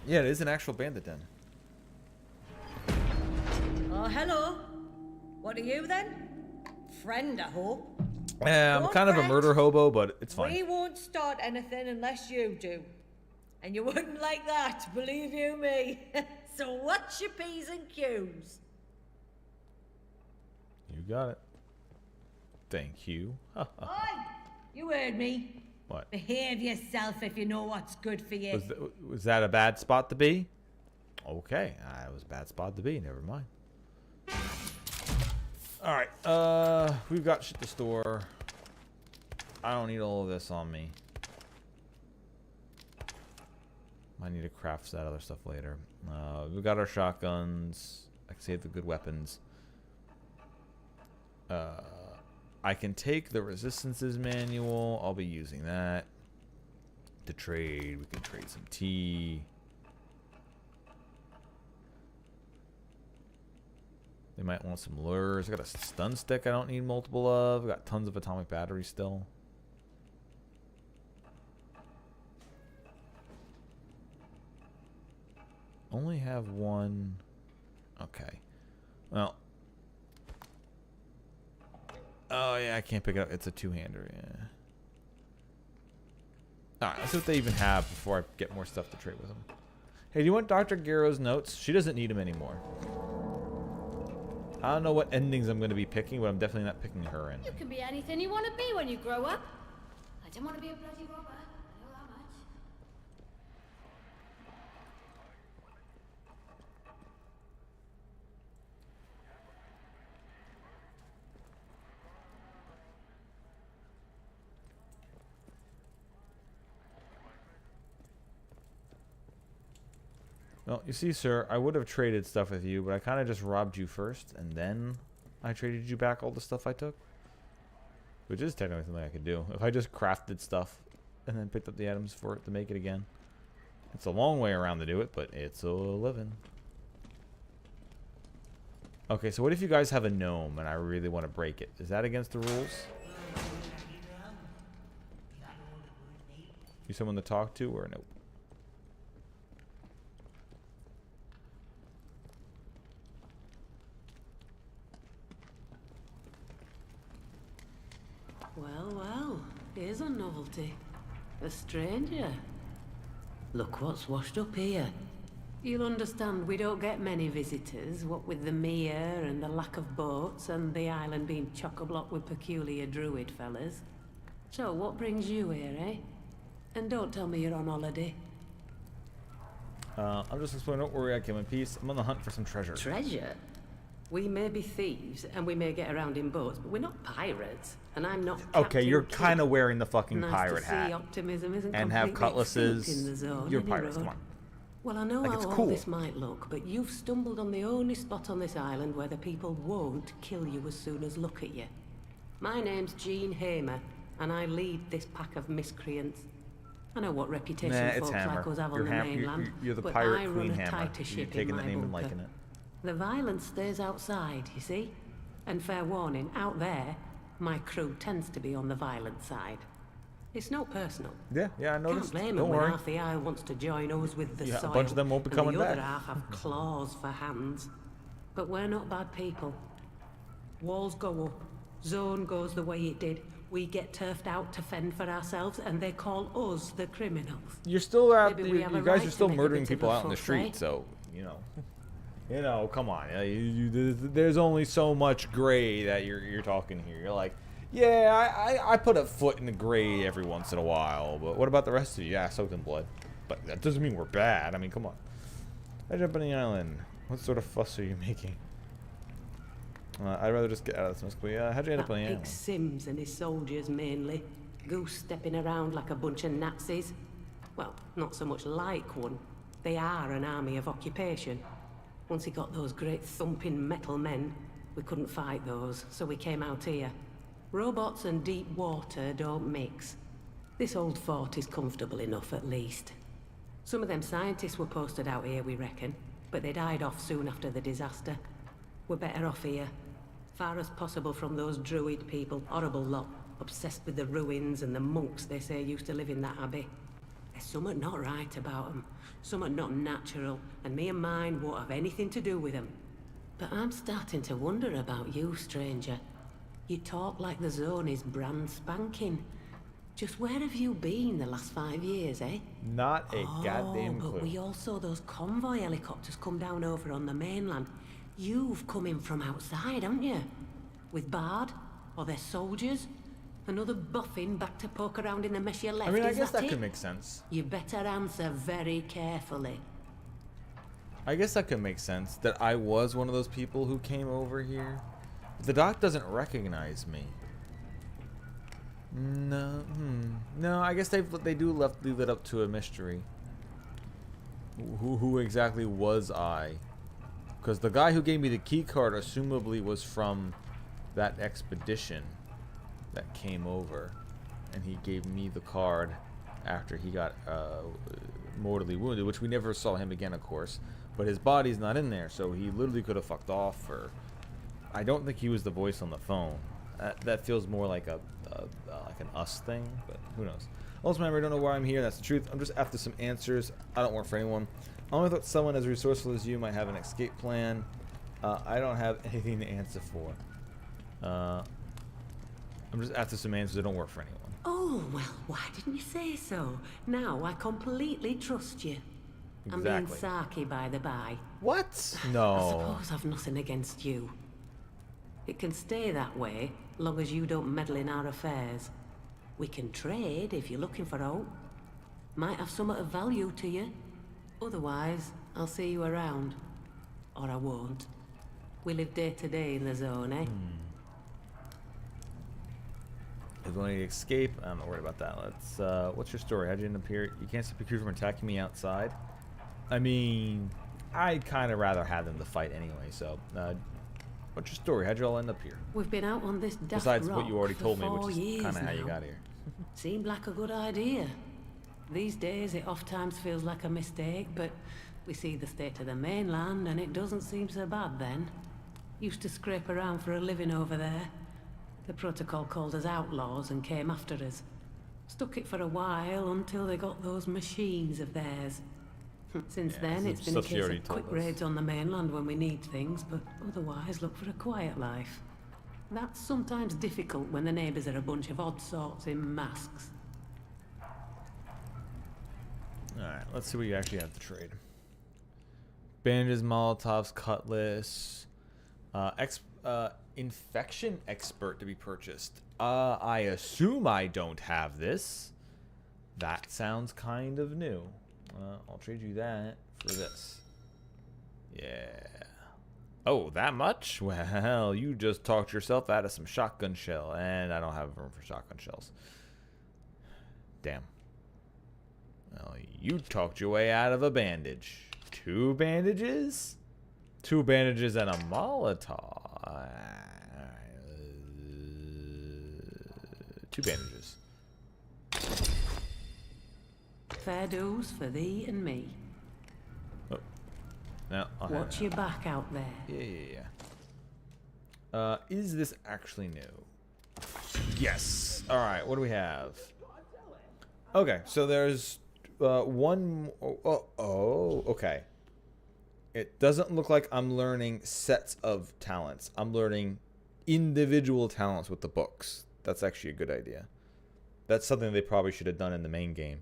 Yeah, it is an actual bandit den. Oh, hello. What are you then? Friend, I hope. I'm Don't kind of a fret. murder hobo, but it's fine. We won't start anything unless you do. And you wouldn't like that, believe you me. So what's your P's and Q's? You got it. Thank you. Oi! You heard me. What? Behave yourself if you know what's good for you. Was that a bad spot to be? Okay, it was a bad spot to be. Never mind. Alright, we've got shit to store. I don't need all of this on me. Might need to craft that other stuff later. We've got our shotguns. I can save the good weapons. I can take the resistances manual. I'll be using that. To trade, we can trade some tea. They might want some lures. I got a stun stick I don't need multiple of. I got tons of atomic batteries still. Only have one. Okay. Well. Oh yeah, I can't pick it up. It's a two-hander. Yeah. Alright, let's see what they even have before I get more stuff to trade with them. Hey, do you want Dr. Garrow's notes? She doesn't need them anymore. I don't know what endings I'm going to be picking, but I'm definitely not picking her in. You can be anything you want to be when you grow up. I don't want to be a bloody robber. I know that much. Well, you see, sir, I would have traded stuff with you, but I kind of just robbed you first, and then I traded you back all the stuff I took. Which is technically something I could do. If I just crafted stuff and then picked up the items for it to make it again. It's a long way around to do it, but it's a living. Okay, so what if you guys have a gnome and I really want to break it? Is that against the rules? You someone to talk to or nope? Well, here's a novelty. A stranger. Look what's washed up here. You'll understand we don't get many visitors, what with the mere and the lack of boats and the island being chock-a-block with peculiar druid fellas. So what brings you here, eh? And don't tell me you're on holiday. I'm just exploring. Don't worry, I came in peace. I'm on the hunt for some treasure. Treasure? We may be thieves and we may get around in boats, but we're not pirates. And I'm not. Okay, you're Captain kind of Kidd. wearing the fucking Nice pirate to see hat optimism isn't and have completely extinct in the cutlasses. zone, You're any pirates. road. Come on. Well, I know Like, how it's all cool. this might look, but you've stumbled on the only spot on this island where the people won't kill you as soon as look at you. My name's Jean Hamer, and I lead this pack of miscreants. I know what reputation Nah, it's folks Hammer. like us have on You're the mainland, you're the but pirate I queen run a Hammer. tighter You're ship taking in that my name and bunker. liking it. The violence stays outside, you see? And fair warning, out there, my crew tends to be on the violent side. It's no personal. Yeah, I noticed. Can't blame Don't them when worry. half the isle wants to join us with the Yeah, a soil. bunch of them won't be coming and the back. other half have claws for hands. But we're not bad people. Walls go up. Zone goes the way it did. We get turfed out to fend for ourselves, and they call us the criminals. You're still out. Maybe we You have a guys right are to still make a murdering bit of people a out in the fuss, street, eh? so come on. There's only so much gray that you're talking here. You're like, yeah, I put a foot in the gray every once in a while, but what about the rest of you? Yeah, soaked in blood. But that doesn't mean we're bad. I mean, come on. I jump on the island. What sort of fuss are you making? I'd rather just get out of this mess. But yeah, how'd you end up That on the pig island? Sims and his soldiers mainly. Goose stepping around like a bunch of Nazis. Well, not so much like one. They are an army of occupation. Once he got those great thumping metal men, we couldn't fight those, so we came out here. Robots and deep water don't mix. This old fort is comfortable enough, at least. Some of them scientists were posted out here, we reckon, but they died off soon after the disaster. We're better off here. Far as possible from those druid people, horrible lot, obsessed with the ruins and the monks they say used to live in that abbey. There's something not right about them, something not natural, and me and mine won't have anything to do with them. But I'm starting to wonder about you, stranger. You talk like the zone is brand spanking. Just where have you been the last 5 years, eh? Not a goddamn But clue. we all saw those convoy helicopters come down over on the mainland. You've come in from outside, haven't you? With Bard? Or their soldiers? Another boffin back to poke around in the mess you left, I mean, I is guess that it? could make sense. You better answer very carefully. I guess that could make sense. That I was one of those people who came over here. The doc doesn't recognize me. No, no. I guess they do leave it up to a mystery. Who exactly was I? Because the guy who gave me the key card, assumably, was from that expedition that came over, and he gave me the card after he got mortally wounded, which we never saw him again, of course. But his body's not in there, so he literally could have fucked off. Or I don't think he was the voice on the phone. That feels more like like an us thing, but who knows. Also, remember, I don't know why I'm here. That's the truth. I'm just after some answers. I don't work for anyone. I only thought someone as resourceful as you might have an escape plan. I don't have anything to answer for. I'm just after some answers. I don't work for anyone. Oh, well, why didn't you say so? Now I completely trust you. I'm being Exactly. sarky, by the by. What? I No. suppose I've nothing against you. It can stay that way, long as you don't meddle in our affairs. We can trade if you're looking for out. Might have somewhat of value to you. Otherwise, I'll see you around. Or I won't. We live day to day in the zone, eh? If you want to escape, I'm not worried about that. Let's. What's your story? How'd you end up here? You can't stop your crew from attacking me outside. I mean, I'd kind of rather have them to fight anyway. So, what's your story? How'd you all end up here? We've been out on this daft Besides what rock you already for told me, 4 which is years kind of how you now. got here. Seemed like a good idea. These days it oft times feels like a mistake, but we see the state of the mainland and it doesn't seem so bad then. Used to scrape around for a living over there. The protocol called us outlaws and came after us. Stuck it for a while until they got those machines of theirs. Since Yeah, then some it's been a stuff you case already of quick told us. raids on the mainland when we need things, but otherwise look for a quiet life. That's sometimes difficult when the neighbours are a bunch of odd sorts in masks. Alright, let's see what you actually have to trade. Bandages, Molotovs, Cutlass. Infection Expert to be purchased. I assume I don't have this. That sounds kind of new. I'll trade you that for this. Yeah. Oh, that much? Well, you just talked yourself out of some shotgun shell, and I don't have room for shotgun shells. Damn. Well, you talked your way out of a bandage. 2 bandages? 2 bandages and a Molotov. 2 bandages. Fair dues for thee and me. Oh. No, I'll have Watch that. your back out there. Yeah. Is this actually new? Yes. All right. What do we have? Okay. So there's one. Oh. Okay. It doesn't look like I'm learning sets of talents. I'm learning individual talents with the books. That's actually a good idea. That's something they probably should have done in the main game,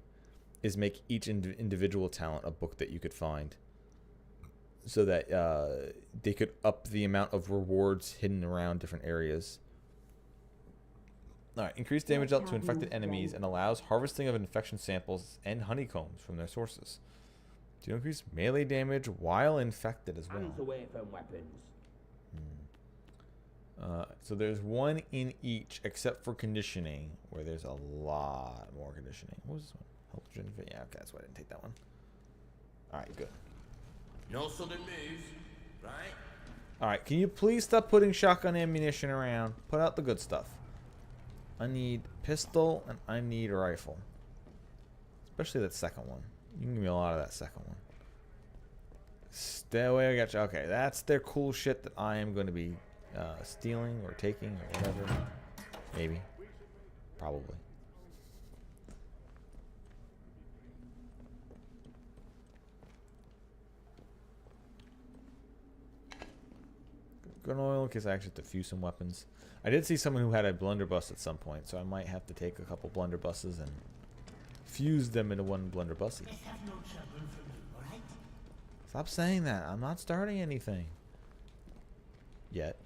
is make each individual talent a book that you could find, so that they could up the amount of rewards hidden around different areas. Alright, increase damage dealt to infected enemies and allows harvesting of infection samples and honeycombs from their sources. To increase melee damage while infected as well. Hands away from weapons. So there's one in each, except for conditioning, where there's a lot more conditioning. What was this one? Health. Yeah, okay, that's why I didn't take that one. Alright, good. No sudden moves, right? Alright, can you please stop putting shotgun ammunition around? Put out the good stuff. I need pistol and I need rifle. Especially that second one. You can give me a lot of that second one. Stay away, I got you. Okay, that's their cool shit that I am going to be stealing or taking or whatever. Maybe. Probably. Gun oil in case I actually have to fuse some weapons. I did see someone who had a blunderbuss at some point, so I might have to take a couple blunderbusses and fuse them into one blunderbuss. Stop saying that. I'm not starting anything. Yet.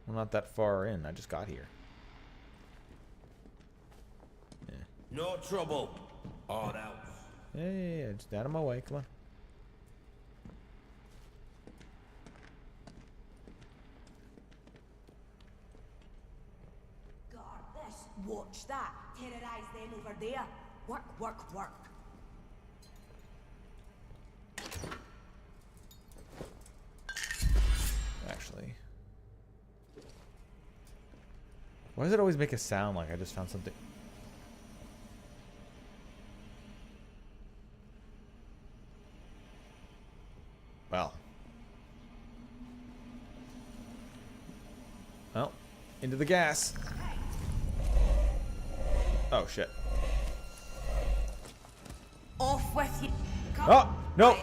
I'm not that far in. I just got here. Yeah. No trouble. All out. Yeah. Just out of my way. Come on. Watch that. Terrorize them over there. Work, work, work. Actually. Why does it always make a sound like I just found something? Well. Well, into the gas. Oh, shit. Off with you. Come Oh, no.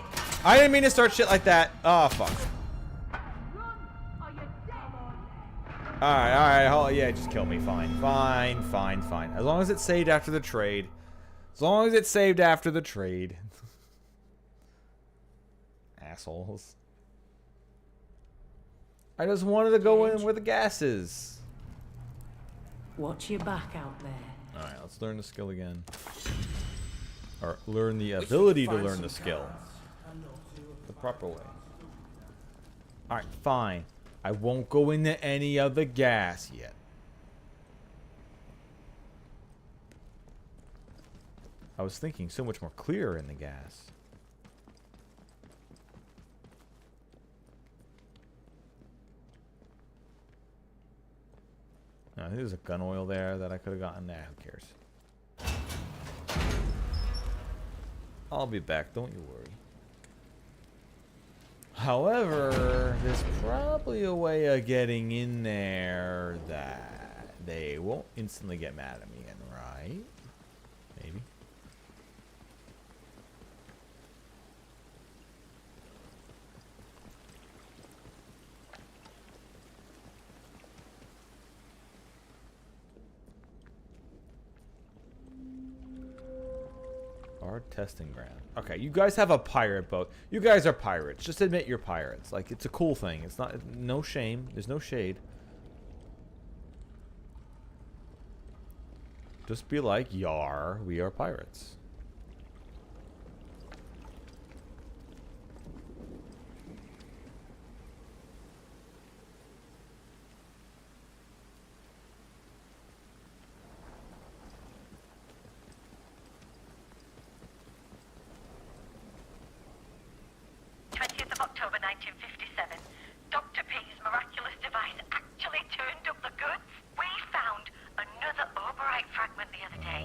I didn't mean to start shit like that. Oh, fuck. Alright. Oh, yeah, just kill me. Fine. As long as it's saved after the trade. Assholes. I just wanted to go in where the gas is. Watch your back out there. Alright, let's learn the skill again. Or learn the ability to learn the skill. The proper way. Alright, fine. I won't go into any other gas yet. I was thinking so much more clear in the gas. I think there's a gun oil there that I could have gotten. Nah, who cares? I'll be back, don't you worry. However, there's probably a way of getting in there that they won't instantly get mad at me again, right? Maybe. Our testing ground. Okay, you guys have a pirate boat. You guys are pirates. Just admit you're pirates. Like, it's a cool thing. It's not, no shame. There's no shade. Just be like, yar, we are pirates. October 1957, Dr. P's miraculous device actually turned up the goods. We found another Oberite fragment the other day.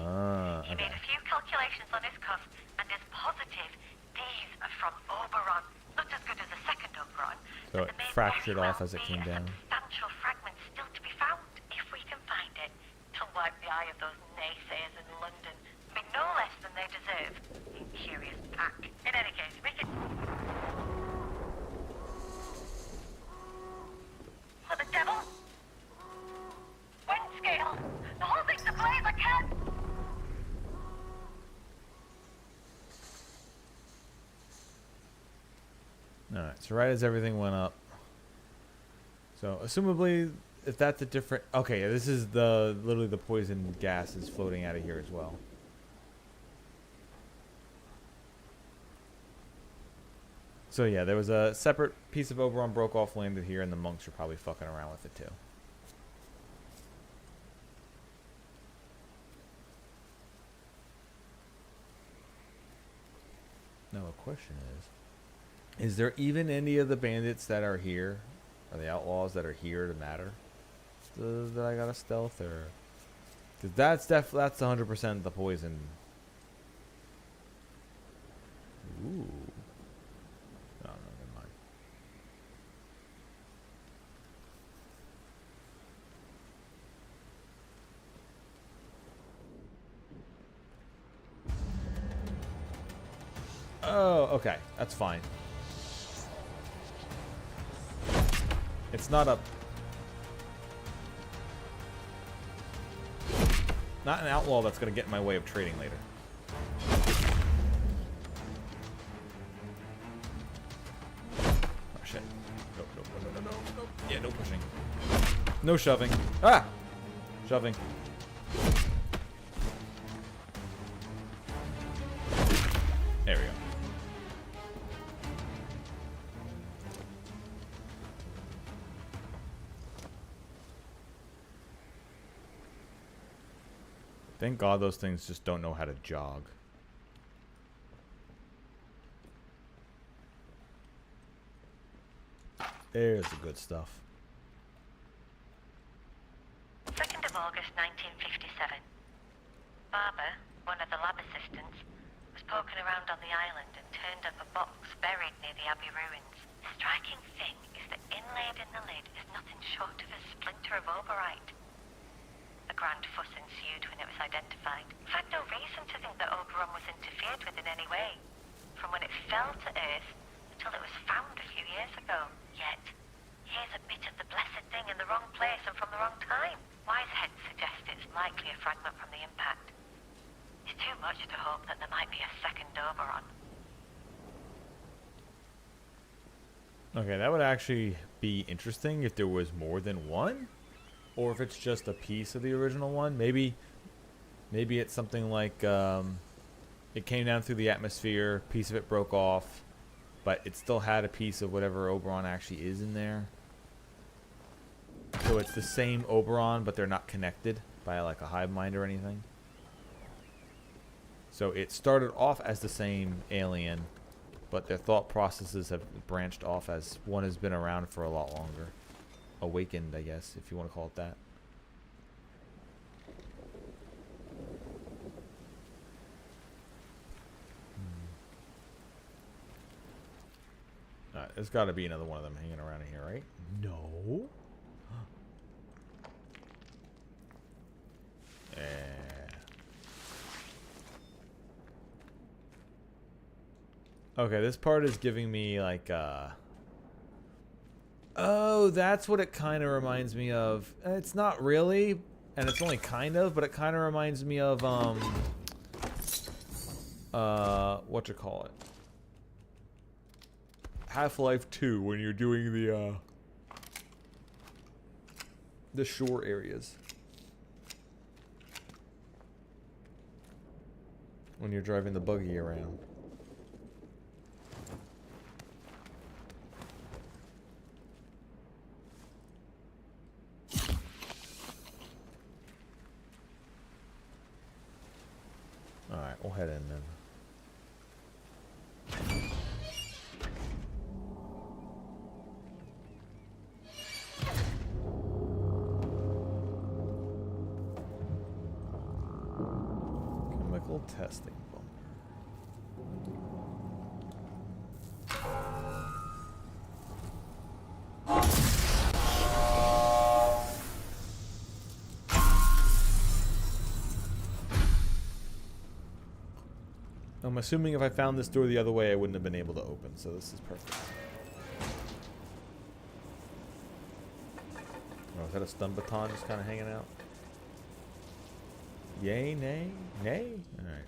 He made a few calculations on his cuff and is positive these are from Oberon. Not as good as the second Oberon. So it fractured off as it came down. Substantial fragments still to be found, if we can find it, to wipe the eye of those naysayers in London. I mean, no less than they deserve. Curious pack. In any case, we can... What the devil? Alright, so right as everything went up. So, assumably, if that's a different... Okay, this is the... Literally the poison gas is floating out of here as well. So yeah, there was a separate piece of Oberon broke off, landed here, and the monks are probably fucking around with it too. Now the question is there even any of the bandits that are here, or the outlaws that are here to matter? That I got a stealth, or... Because that's 100% the poison. Ooh. No, never mind. Oh, okay. That's fine. It's not a... Not an outlaw that's going to get in my way of trading later. Oh, shit. No. Yeah, no pushing. No shoving. Ah! Shoving. There we go. Thank God those things just don't know how to jog. There's the good stuff. 2nd of August 1957. Barber, one of the lab assistants, was poking around on the island and turned up a box buried near the Abbey ruins. The striking thing is that inlaid in the lid is nothing short of a splinter of overite. A grand fuss ensued when it was identified. I've had no reason to think that Oberon was interfered with in any way, from when it fell to Earth until it was found a few years ago. Yet, here's a bit of the blessed thing in the wrong place and from the wrong time. Wise heads suggest it's likely a fragment from the impact. It's too much to hope that there might be a second Oberon. Okay, that would actually be interesting if there was more than one. Or if it's just a piece of the original one. Maybe it's something like it came down through the atmosphere, piece of it broke off, but it still had a piece of whatever Oberon actually is in there. So it's the same Oberon, but they're not connected by like a hive mind or anything. So it started off as the same alien, but their thought processes have branched off as one has been around for a lot longer. Awakened, I guess, if you want to call it that. Alright, there's got to be another one of them hanging around in here, right? No. Okay, this part is giving me like oh, that's what it kind of reminds me of. It's not really, and it's only kind of, but it kind of reminds me of what you call it? Half-Life 2 when you're doing the shore areas. When you're driving the buggy around. Alright, we'll head in then. Chemical testing bunker. I'm assuming if I found this door the other way, I wouldn't have been able to open, so this is perfect. Oh, is that a stun baton just kind of hanging out? Yay, nay, nay? Alright.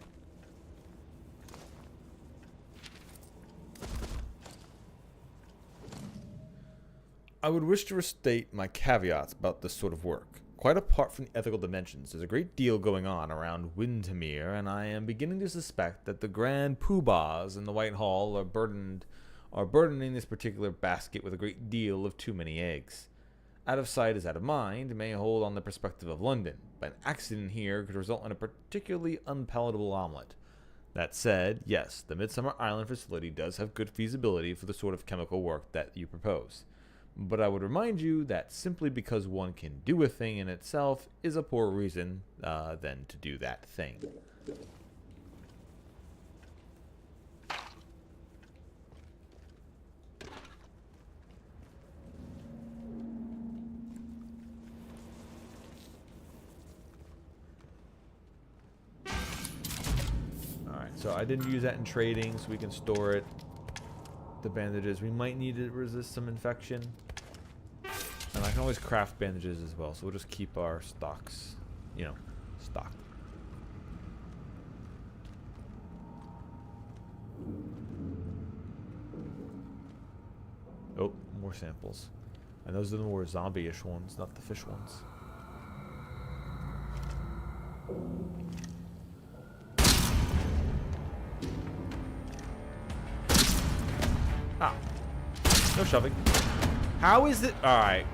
I would wish to restate my caveats about this sort of work. Quite apart from the ethical dimensions, there's a great deal going on around Windermere, and I am beginning to suspect that the grand poobahs in the White Hall are burdening this particular basket with a great deal of too many eggs. Out of sight is out of mind may hold on the perspective of London, but an accident here could result in a particularly unpalatable omelet. That said, yes, the Midsummer Island facility does have good feasibility for the sort of chemical work that you propose. But I would remind you that simply because one can do a thing in itself is a poor reason then to do that thing. So I didn't use that in trading, so we can store it. The bandages, we might need to resist some infection. And I can always craft bandages as well, so we'll just keep our stocks, stocked. Oh, more samples. And those are the more zombie-ish ones, not the fish ones. Ah. No shoving. How is it? Alright.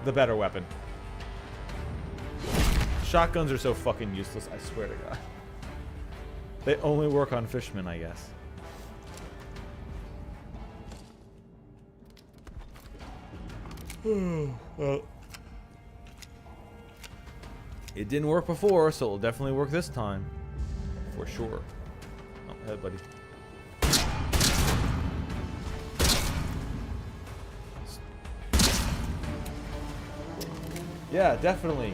The better weapon. Shotguns are so fucking useless, I swear to God. They only work on fishmen, I guess. Well, it didn't work before, so it'll definitely work this time. For sure. Oh, hey, buddy. Yeah, definitely.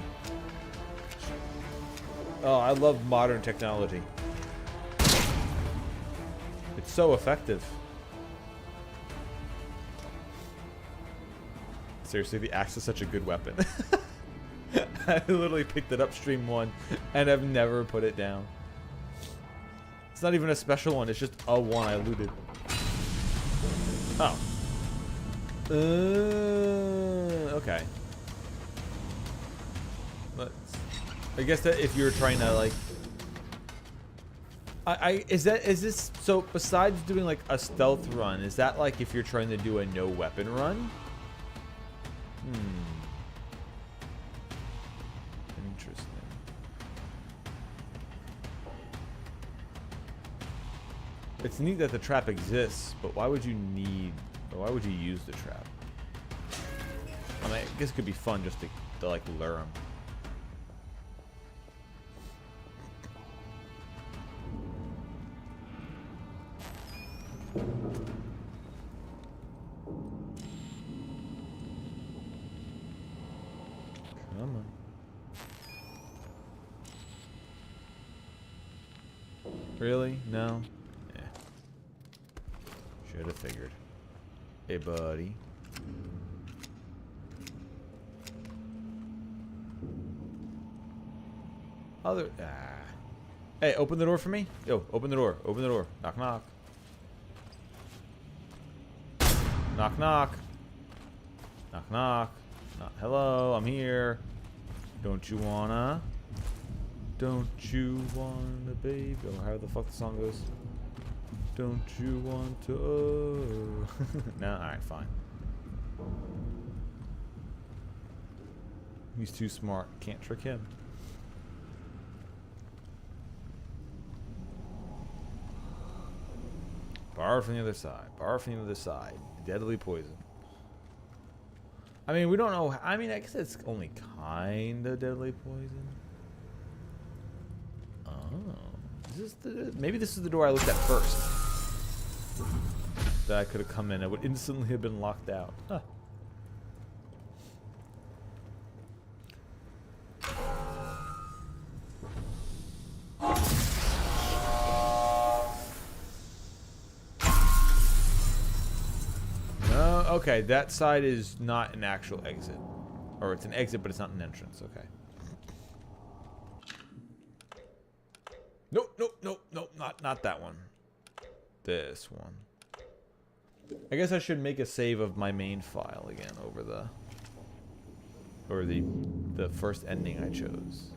Oh, I love modern technology. It's so effective. Seriously, the axe is such a good weapon. I literally picked it up stream 1 and have never put it down. It's not even a special one, it's just a one I looted. Oh. Okay. I guess that if you're trying to like, is this so? Besides doing like a stealth run, is that like if you're trying to do a no weapon run? Interesting. It's neat that the trap exists, but why would you need? Or why would you use the trap? I mean, I guess it could be fun just to like lure them. Come on. Really? No? Yeah. Should have figured. Hey, buddy. Hey, open the door for me. Yo, open the door. Open the door. Knock, knock. Knock, knock. Knock, knock. Hello, I'm here. Don't you wanna? Don't you wanna, baby? Or how the fuck the song goes? Don't you want to? No, alright, fine. He's too smart. Can't trick him. Borrow from the other side. Borrow from the other side. Deadly poison. I mean, we don't know. I mean, I guess it's only kind of deadly poison. Oh. Maybe this is the door I looked at first. That I could have come in. I would instantly have been locked out. Huh. Okay, that side is not an actual exit. Or it's an exit, but it's not an entrance. Okay. Nope, nope, nope, nope. Not that one. This one. I guess I should make a save of my main file again over the first ending I chose.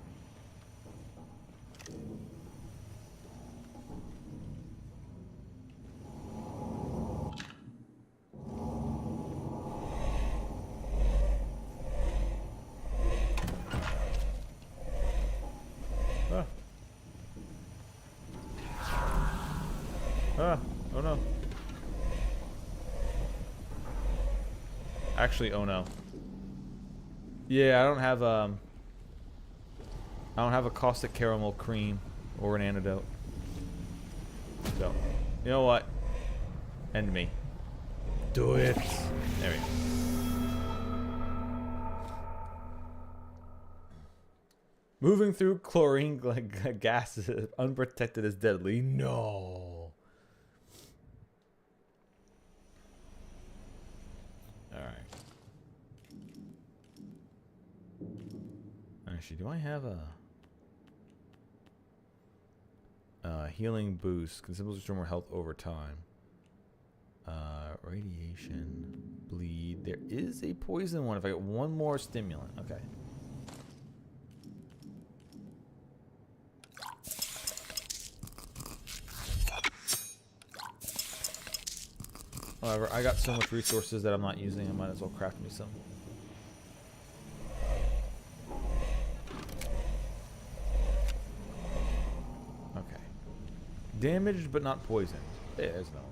Oh no. Actually, oh no. Yeah, I don't have a caustic caramel cream or an antidote. So, you know what? End me. Do it. There we go. Moving through chlorine gases unprotected is deadly. No. Actually, do I have a healing boost? Consumables restore more health over time. Radiation, bleed. There is a poison one if I get one more stimulant. Okay. However, I got so much resources that I'm not using. I might as well craft me some. Damaged but not poisoned. There's no one.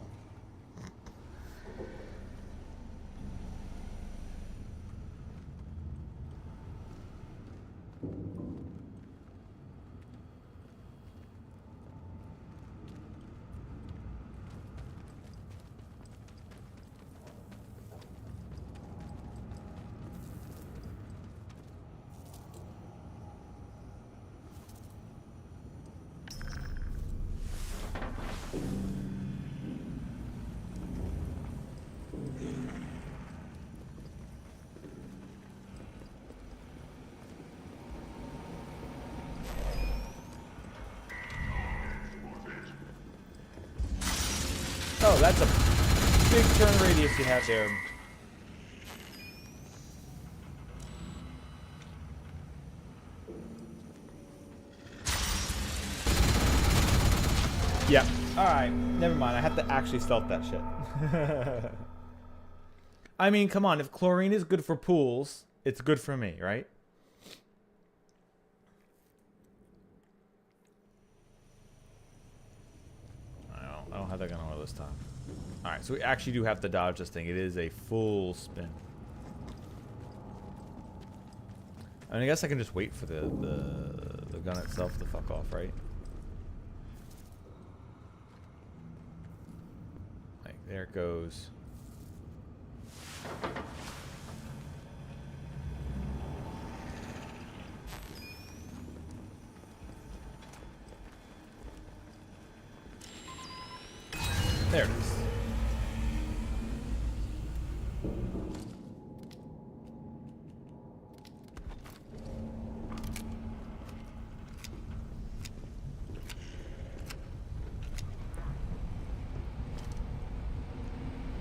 Oh, that's a big turn radius you have there. Yeah. Alright. Never mind. I have to actually stealth that shit. I mean, come on. If chlorine is good for pools, it's good for me, right? I don't have that gun on this time. Alright, so we actually do have to dodge this thing. It is a full spin. I mean, I guess I can just wait for the gun itself to fuck off, right? Like, there it goes. There it is.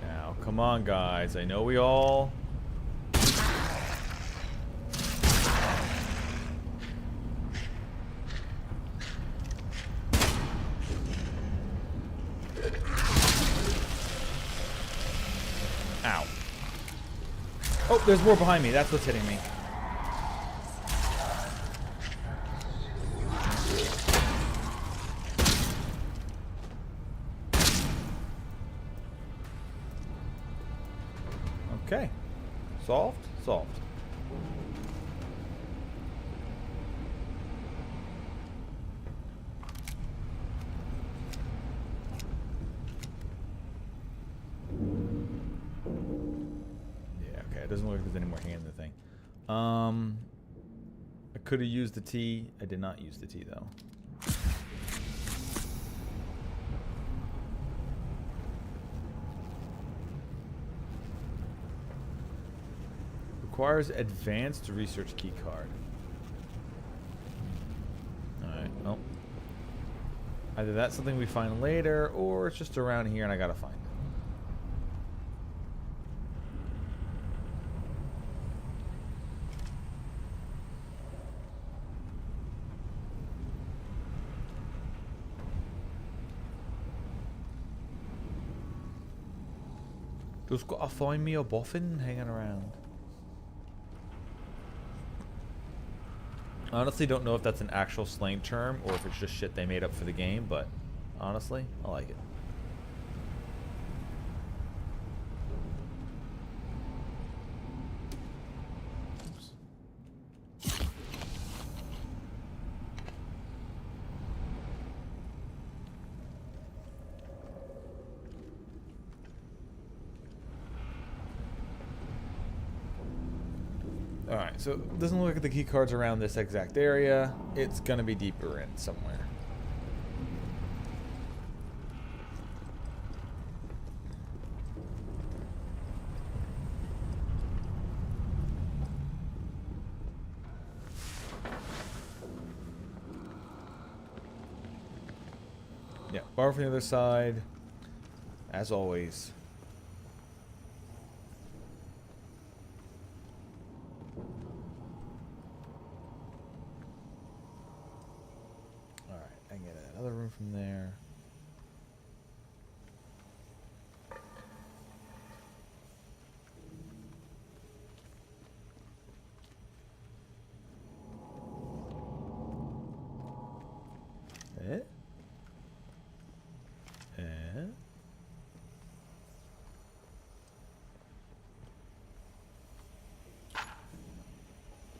Now, come on, guys. I know we all... Ow. Oh, there's more behind me. That's what's hitting me. Okay. Solved? Solved. It doesn't look like there's any more hand in the thing. I could have used the T. I did not use the T though. Requires advanced research key card. Alright, well. Either that's something we find later, or it's just around here and I gotta find it. Just gotta find me a boffin hanging around. I honestly don't know if that's an actual slang term or if it's just shit they made up for the game, but honestly, I like it. Alright, so it doesn't look like the key card's around this exact area. It's gonna be deeper in somewhere. Yeah, bar from the other side. As always. Another room from there. Eh?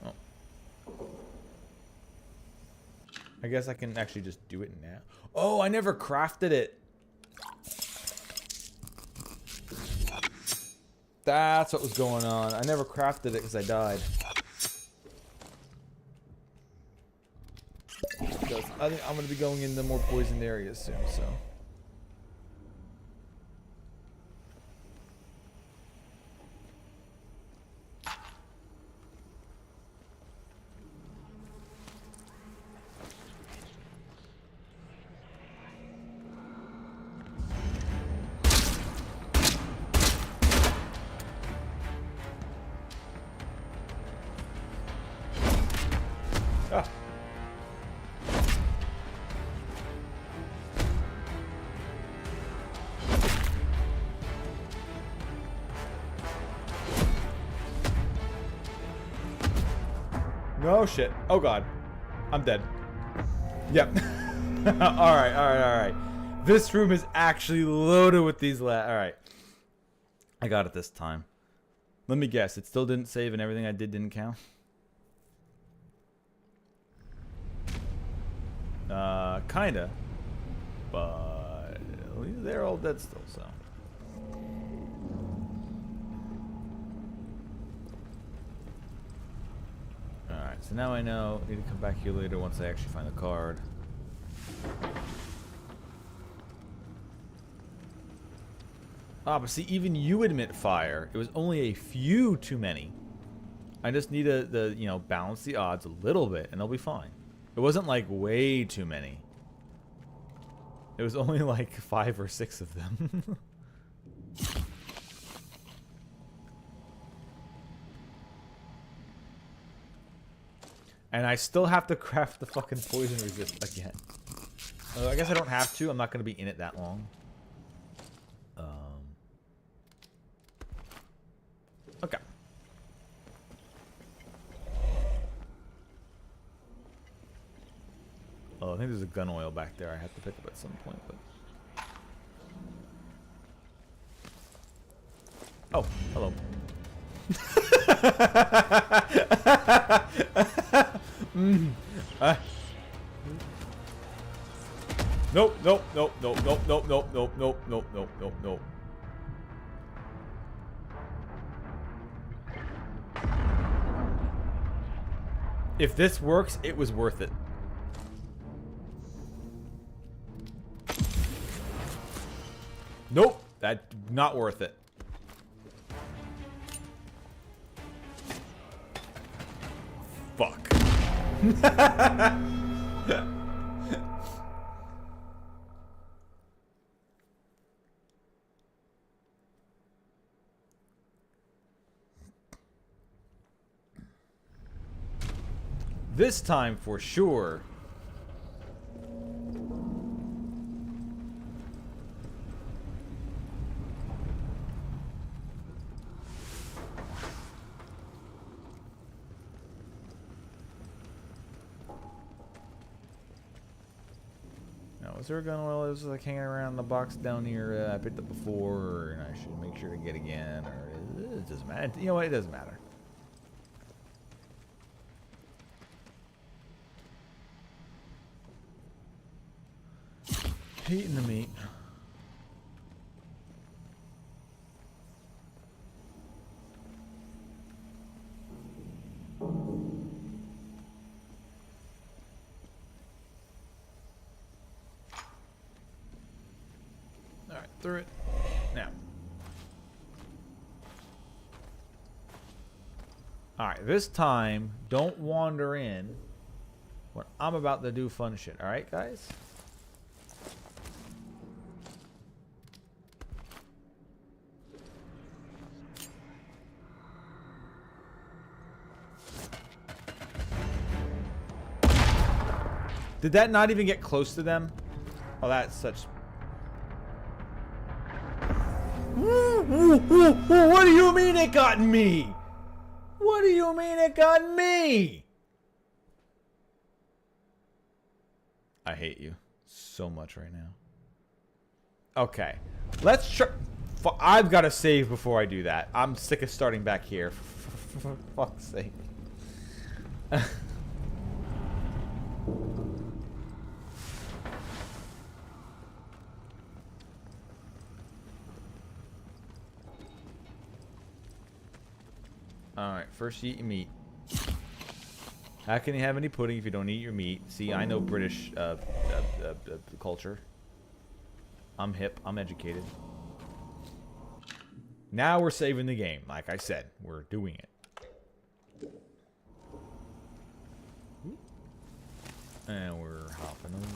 Oh. I guess I can actually just do it now. Oh, I never crafted it. That's what was going on. I never crafted it because I died. Because I think I'm going to be going into more poisoned areas soon, so. Ah. No shit. Oh god. I'm dead. Yep. Alright. This room is actually loaded with these alright. I got it this time. Let me guess. It still didn't save and everything I did didn't count? Kinda. But they're all dead still, so. Alright, so now I know I need to come back here later once I actually find the card. Ah, but see, even you admit fire. It was only a few too many. I just need to you know, balance the odds a little bit, and they'll be fine. It wasn't like way too many. It was only like 5 or 6 of them. And I still have to craft the fucking poison resist again. I guess I don't have to. I'm not going to be in it that long. Okay. Oh, I think there's a gun oil back there I have to pick up at some point, but... Oh, hello. Nope. If this works, it was worth it. Nope, that's not worth it. Fuck. This time for sure. is there a gun while I was like hanging around in the box down here I picked up before, and I should make sure to get again, or it doesn't matter. You know what? It doesn't matter. Heating the meat. Alright, through it. Now. Alright, this time, don't wander in when I'm about to do fun shit. Alright, guys? Did that not even get close to them? Oh, that's such... What do you mean it got me? What do you mean it got me? I hate you so much right now. Okay. Let's try... I've got to save before I do that. I'm sick of starting back here. For fuck's sake. Alright, first you eat your meat. How can you have any pudding if you don't eat your meat? See, I know British culture. I'm hip. I'm educated. Now we're saving the game. Like I said, we're doing it. And we're hopping over.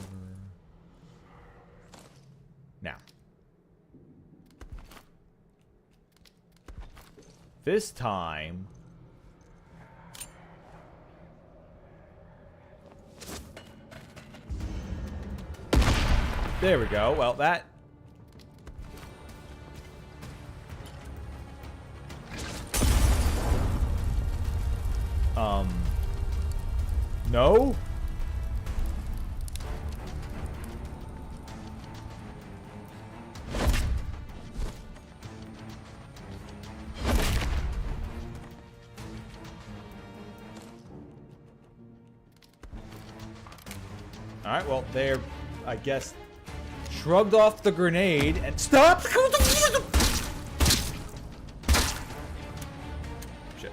Now. This time... There we go. Well, that... No? Alright, well, they're, I guess, shrugged off the grenade and stopped. Shit.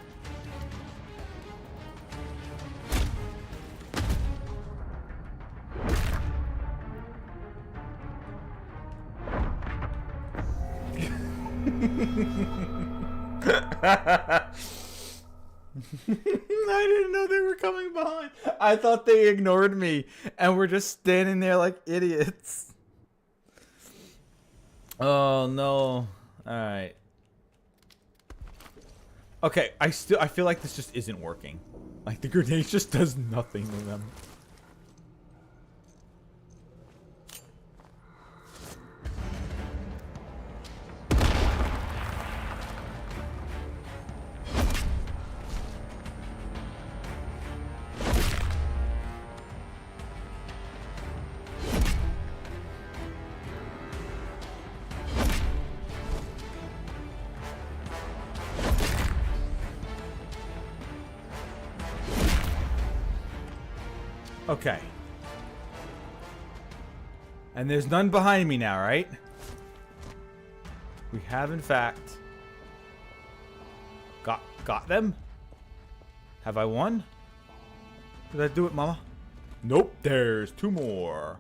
I didn't know they were coming behind. I thought they ignored me and were just standing there like idiots. Oh no. Alright. Okay, I feel like this just isn't working. Like the grenade just does nothing to them. Okay. And there's none behind me now, right? We have, in fact, got them? Have I won? Did I do it, Mama? Nope, there's two more.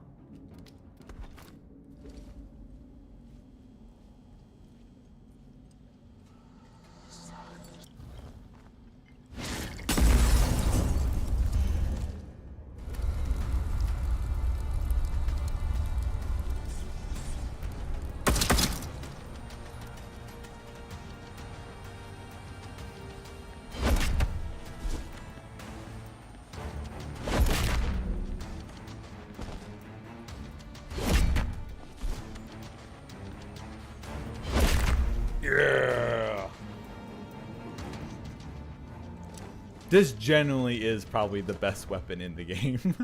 Yeah. This generally is probably the best weapon in the game.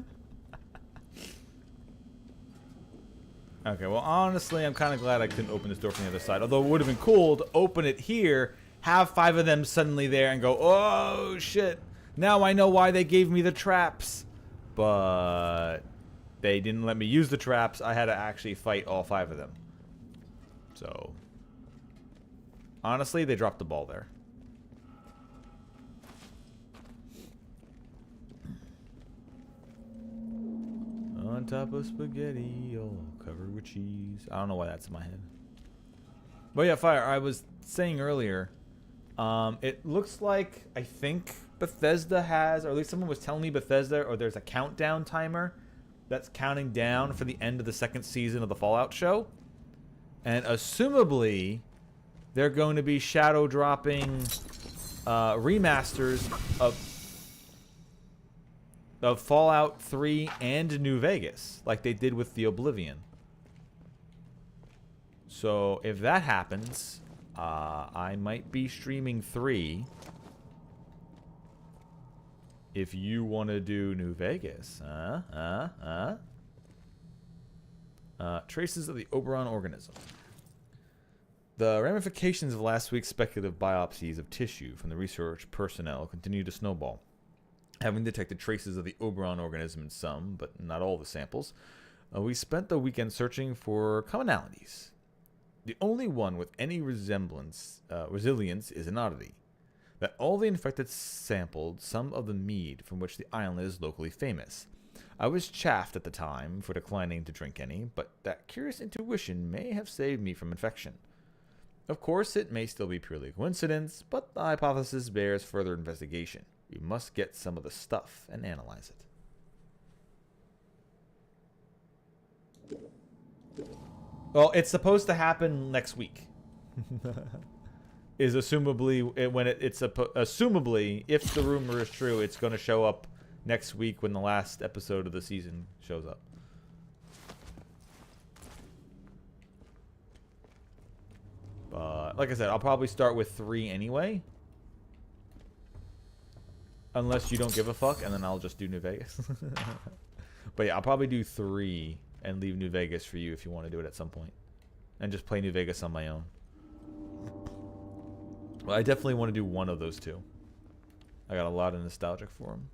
Okay, well, honestly, I'm kind of glad I couldn't open this door from the other side. Although it would have been cool to open it here, have 5 of them suddenly there, and go, oh, shit. Now I know why they gave me the traps. But they didn't let me use the traps. I had to actually fight all 5 of them. So, honestly, they dropped the ball there. On top of spaghetti, all covered with cheese. I don't know why that's in my head. But yeah, Fire, I was saying earlier, it looks like, I think Bethesda has, or at least someone was telling me Bethesda, or there's a countdown timer that's counting down for the end of the 2nd season of the Fallout show. And assumably, they're going to be shadow dropping remasters of Fallout 3 and New Vegas, like they did with the Oblivion. So if that happens, I might be streaming 3. If you want to do New Vegas, traces of the Oberon organism. The ramifications of last week's speculative biopsies of tissue from the research personnel continue to snowball. Having detected traces of the Oberon organism in some, but not all the samples, we spent the weekend searching for commonalities. The only one with any resilience is an oddity. That all the infected sampled some of the mead from which the island is locally famous. I was chaffed at the time for declining to drink any, but that curious intuition may have saved me from infection. Of course, it may still be purely coincidence, but the hypothesis bears further investigation. We must get some of the stuff and analyze it. Well, it's supposed to happen next week. Is assumably when assumably, if the rumor is true, it's going to show up next week when the last episode of the season shows up. But like I said, I'll probably start with 3 anyway. Unless you don't give a fuck, and then I'll just do New Vegas. But yeah, I'll probably do 3 and leave New Vegas for you if you want to do it at some point. And just play New Vegas on my own. Well, I definitely want to do one of those 2. I got a lot of nostalgic for them.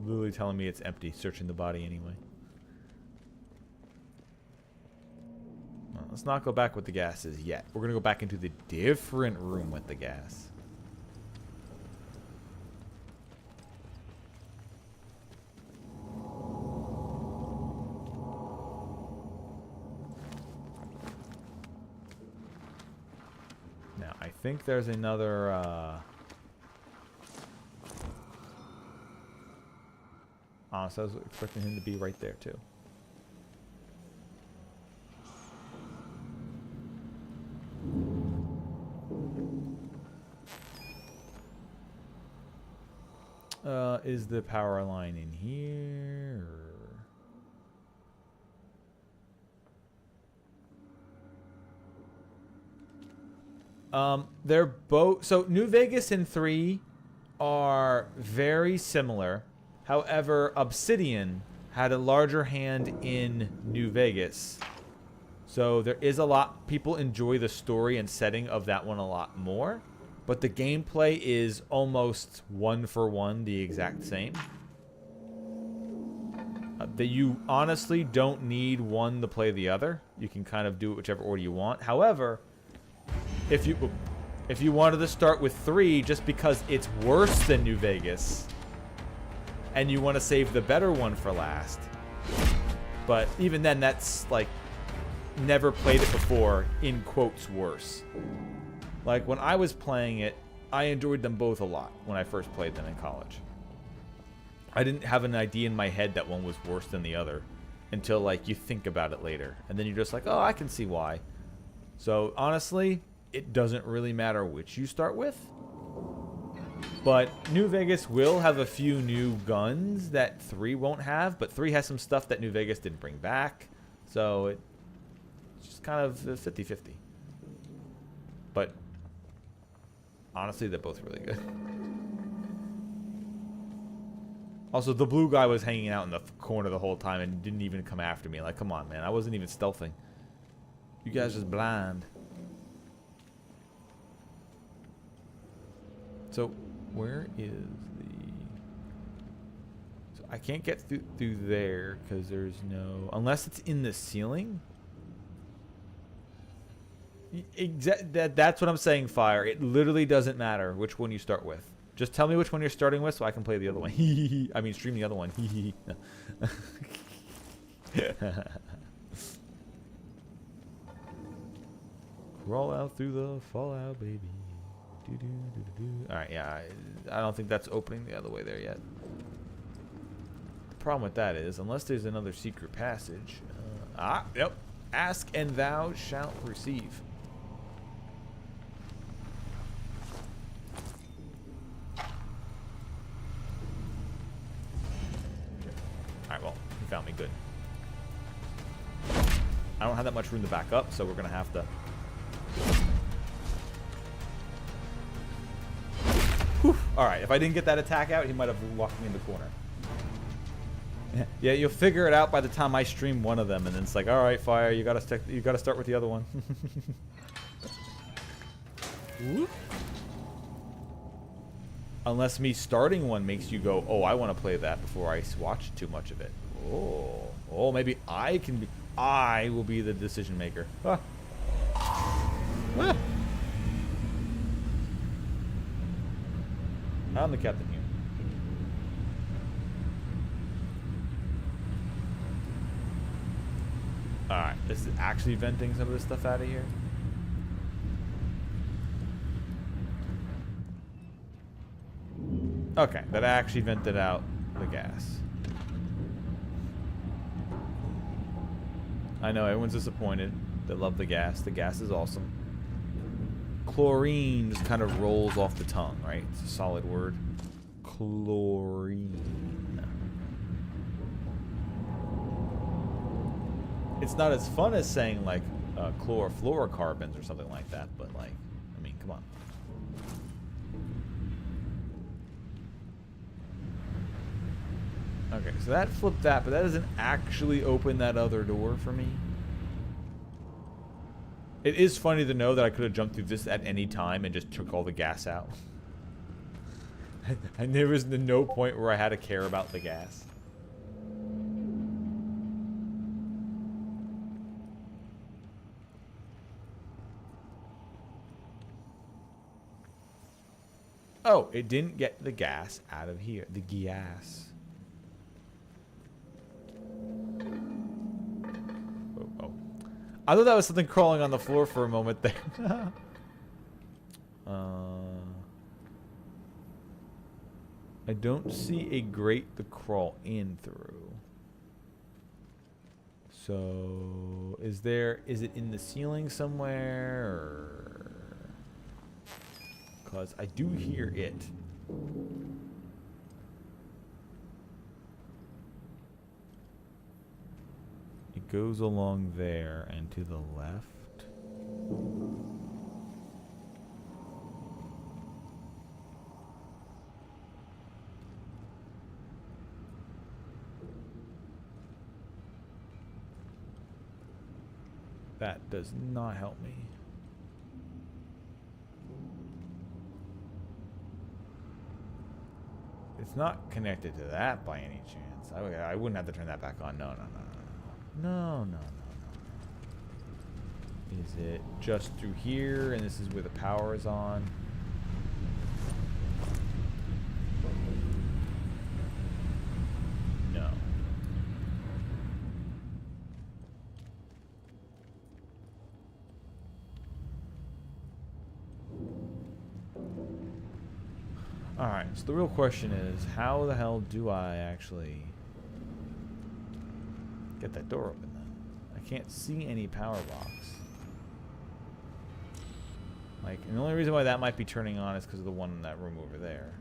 Literally telling me it's empty, searching the body anyway. Let's not go back with the gases yet. We're going to go back into the different room with the gas. Now, I think there's another... Honestly, I was expecting him to be right there, too. Is the power line in here? They're both... So, New Vegas and 3 are very similar. However, Obsidian had a larger hand in New Vegas. So, there is a lot... People enjoy the story and setting of that one a lot more. But the gameplay is almost 1-for-1 the exact same. That you honestly don't need one to play the other. You can kind of do it whichever order you want. However, if you wanted to start with 3 just because it's worse than New Vegas, and you want to save the better one for last, but even then, that's like never played it before, in quotes, worse. Like, when I was playing it, I enjoyed them both a lot when I first played them in college. I didn't have an idea in my head that one was worse than the other until, like, you think about it later. And then you're just like, oh, I can see why. So, honestly, it doesn't really matter which you start with. But New Vegas will have a few new guns that 3 won't have. But 3 has some stuff that New Vegas didn't bring back. So, it's just kind of 50-50. But... honestly, they're both really good. Also, the blue guy was hanging out in the corner the whole time and didn't even come after me. Like, come on, man. I wasn't even stealthing. You guys just blind. So, where is the... So, I can't get through there because there's no... Unless it's in the ceiling? That's what I'm saying, Fire. It literally doesn't matter which one you start with. Just tell me which one you're starting with so I can play the other one. I mean, stream the other one. Crawl out through the fallout, baby. Alright, yeah. I don't think that's opening the other way there yet. The problem with that is, unless there's another secret passage... yep. Ask and thou shalt receive. Alright, well, he found me good. I don't have that much room to back up, so we're gonna have to... Alright, if I didn't get that attack out, he might have locked me in the corner. Yeah, you'll figure it out by the time I stream one of them, and then it's like, alright, Fire, you gotta start with the other one. Unless me starting one makes you go, oh, I want to play that before I watch too much of it. Oh, maybe I will be the decision maker. Ah. Ah. I'm the captain here. Alright, this is actually venting some of this stuff out of here. Okay, that actually vented out the gas. I know, everyone's disappointed. They love the gas. The gas is awesome. Chlorine just kind of rolls off the tongue, right? It's a solid word. Chlorine. It's not as fun as saying, like, chlorofluorocarbons or something like that, but, like, I mean, come on. Okay, so that flipped that, but that doesn't actually open that other door for me. It is funny to know that I could have jumped through this at any time and just took all the gas out. And there was no point where I had to care about the gas. Oh, it didn't get the gas out of here. The gas. Oh. I thought that was something crawling on the floor for a moment there. I don't see a grate to crawl in through. So, is it in the ceiling somewhere? Or... Because I do hear it. It goes along there and to the left. That does not help me. It's not connected to that by any chance. I wouldn't have to turn that back on. No. Is it just through here and this is where the power is on? No. Alright, so the real question is, how the hell do I actually get that door open then? I can't see any power box. Like, and the only reason why that might be turning on is because of the one in that room over there.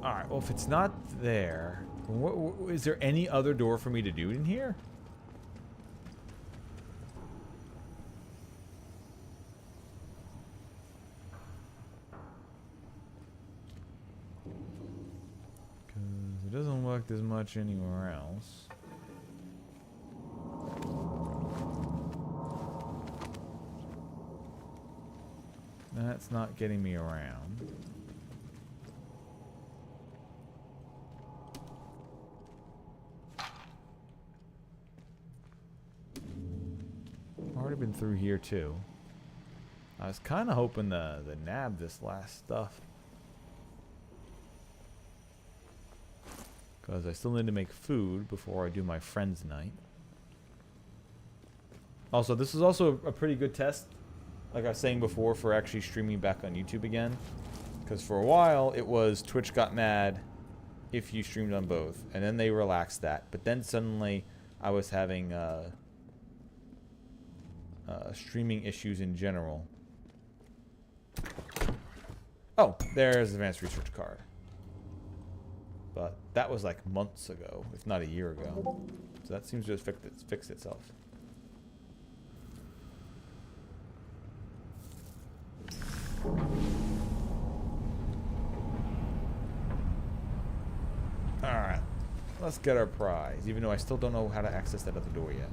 Alright, well, if it's not there, is there any other door for me to do in here? Because it doesn't look as much anywhere else. That's not getting me around. Already been through here too. I was kind of hoping to nab this last stuff. Because I still need to make food before I do my friend's night. Also, this is also a pretty good test, like I was saying before, for actually streaming back on YouTube again. Because for a while, it was Twitch got mad if you streamed on both. And then they relaxed that. But then suddenly, I was having streaming issues in general. Oh, there's the advanced research card. But that was like months ago, if not a year ago. So that seems to have fixed itself. Alright. Let's get our prize, even though I still don't know how to access that other door yet.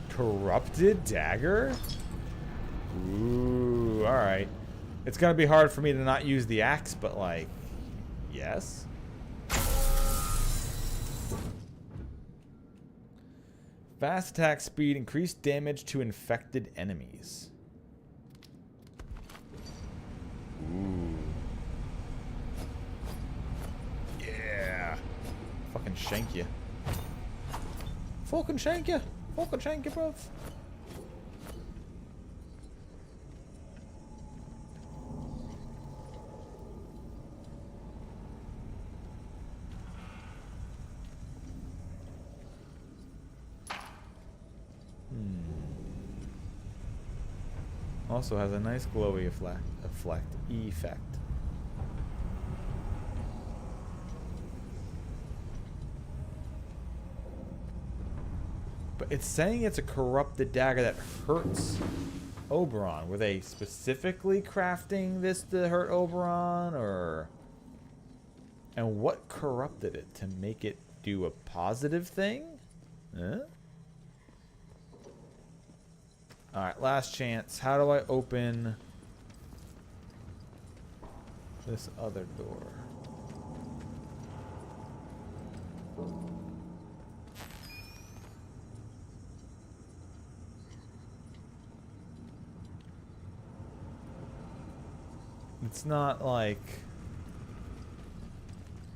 Corrupted dagger? Ooh, alright. It's gonna be hard for me to not use the axe, but like, yes. Fast attack speed, increased damage to infected enemies. Ooh. Yeah. Fucking shank you. Fucking shank you. Fucking shank you, bruv. Also has a nice glowy effect. But it's saying it's a corrupted dagger that hurts Oberon. Were they specifically crafting this to hurt Oberon, or? And what corrupted it to make it do a positive thing? Huh? Alright, last chance. How do I open this other door? It's not like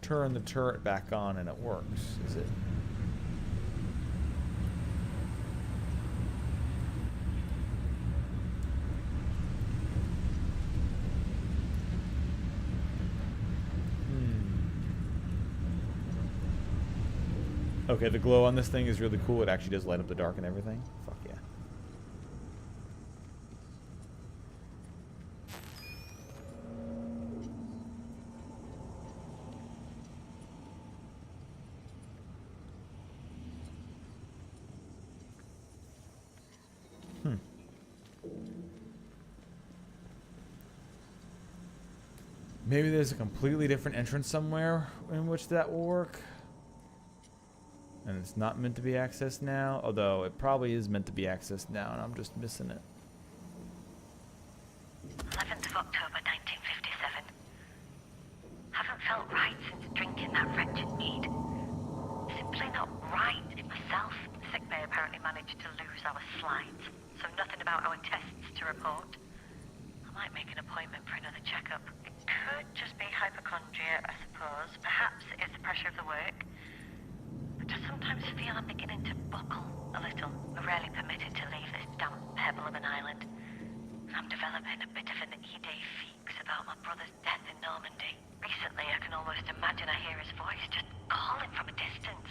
turn the turret back on and it works, is it? Okay, the glow on this thing is really cool. It actually does light up the dark and everything. Fuck yeah. Maybe there's a completely different entrance somewhere in which that will work. And it's not meant to be accessed now, although it probably is meant to be accessed now, and I'm just missing it. 11th of October, 1957. Haven't felt right since drinking that wretched mead. Simply not right in myself. Sickbay apparently managed to lose our slides, so nothing about our tests to report. I might make an appointment for another checkup. It could just be hypochondria, I suppose. Perhaps it's the pressure of the work. I just sometimes feel I'm beginning to buckle a little. We're rarely permitted to leave this damp pebble of an island. I'm developing having a bit of an E-Day feeks about my brother's death in Normandy. Recently, I can almost imagine I hear his voice just calling from a distance.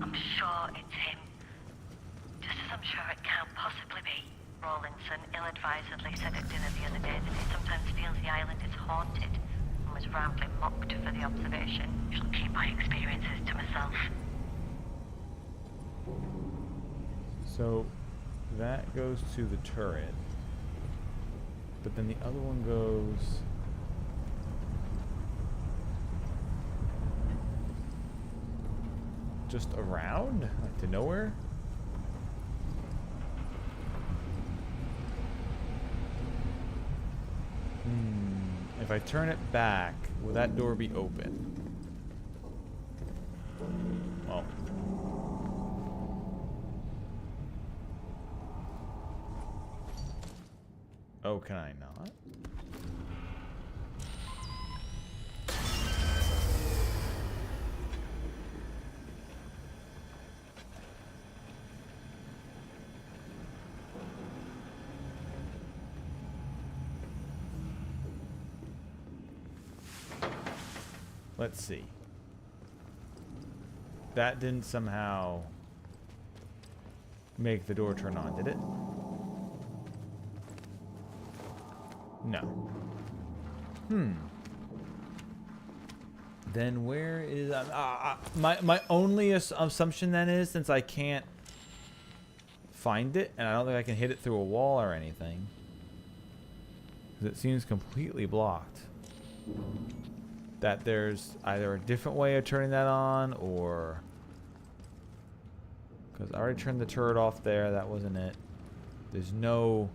I'm sure it's him. Just as I'm sure it can't possibly be. Rawlinson ill-advisedly said at dinner the other day that he sometimes feels the island is haunted and was roundly mocked for the observation. Shall keep my experiences to myself. So that goes to the turret, but then the other one goes just around, like to nowhere. If I turn it back, will that door be open? Well. Oh, can I not? Let's see. That didn't somehow make the door turn on, did it? No. Then where is... my only assumption then is, since I can't find it, and I don't think I can hit it through a wall or anything, because it seems completely blocked, that there's either a different way of turning that on, or... Because I already turned the turret off there, that wasn't it. There's no...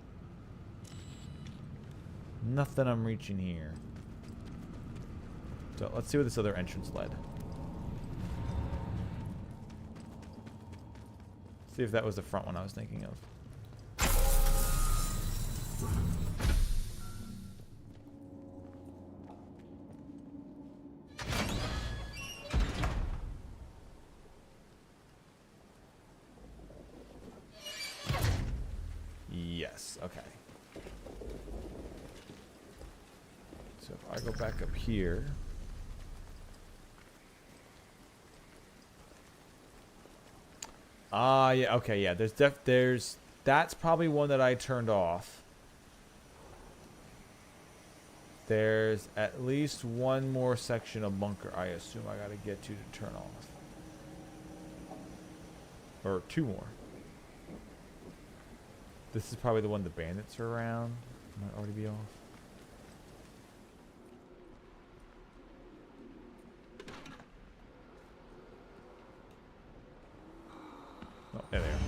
Nothing I'm reaching here. So let's see where this other entrance led. See if that was the front one I was thinking of. Yes, okay. So if I go back up here. Yeah, okay, yeah. There's that's probably one that I turned off. There's at least one more section of bunker I assume I gotta get to turn off. Or two more. This is probably the one the bandits are around. Might already be off. Oh, there they are.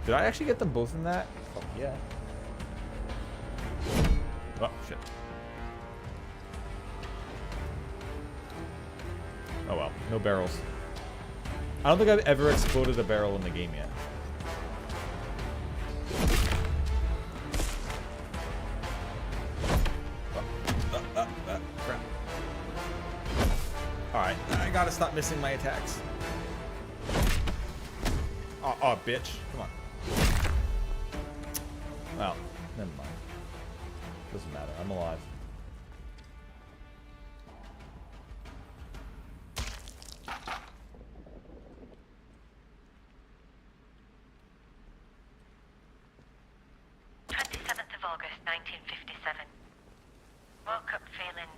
Did I actually get them both in that? Fuck yeah. Oh, shit. Oh well, no barrels. I don't think I've ever exploded a barrel in the game yet. Crap. Alright, I gotta stop missing my attacks. Oh, bitch. Come on. Well, never mind. Doesn't matter. I'm alive. August 1957. Woke up feeling,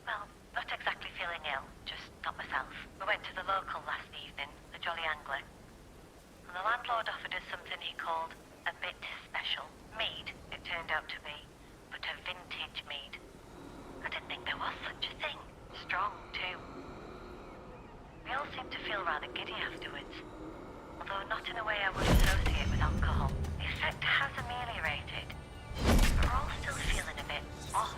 well, not exactly feeling ill, just not myself. We went to the local last evening, the Jolly Angler, and the landlord offered us something he called a bit special. Mead, it turned out to be, but a vintage mead. I didn't think there was such a thing. Strong, too. We all seemed to feel rather giddy afterwards, although not in a way I would associate with alcohol. The effect has ameliorated. We're all still feeling a bit off.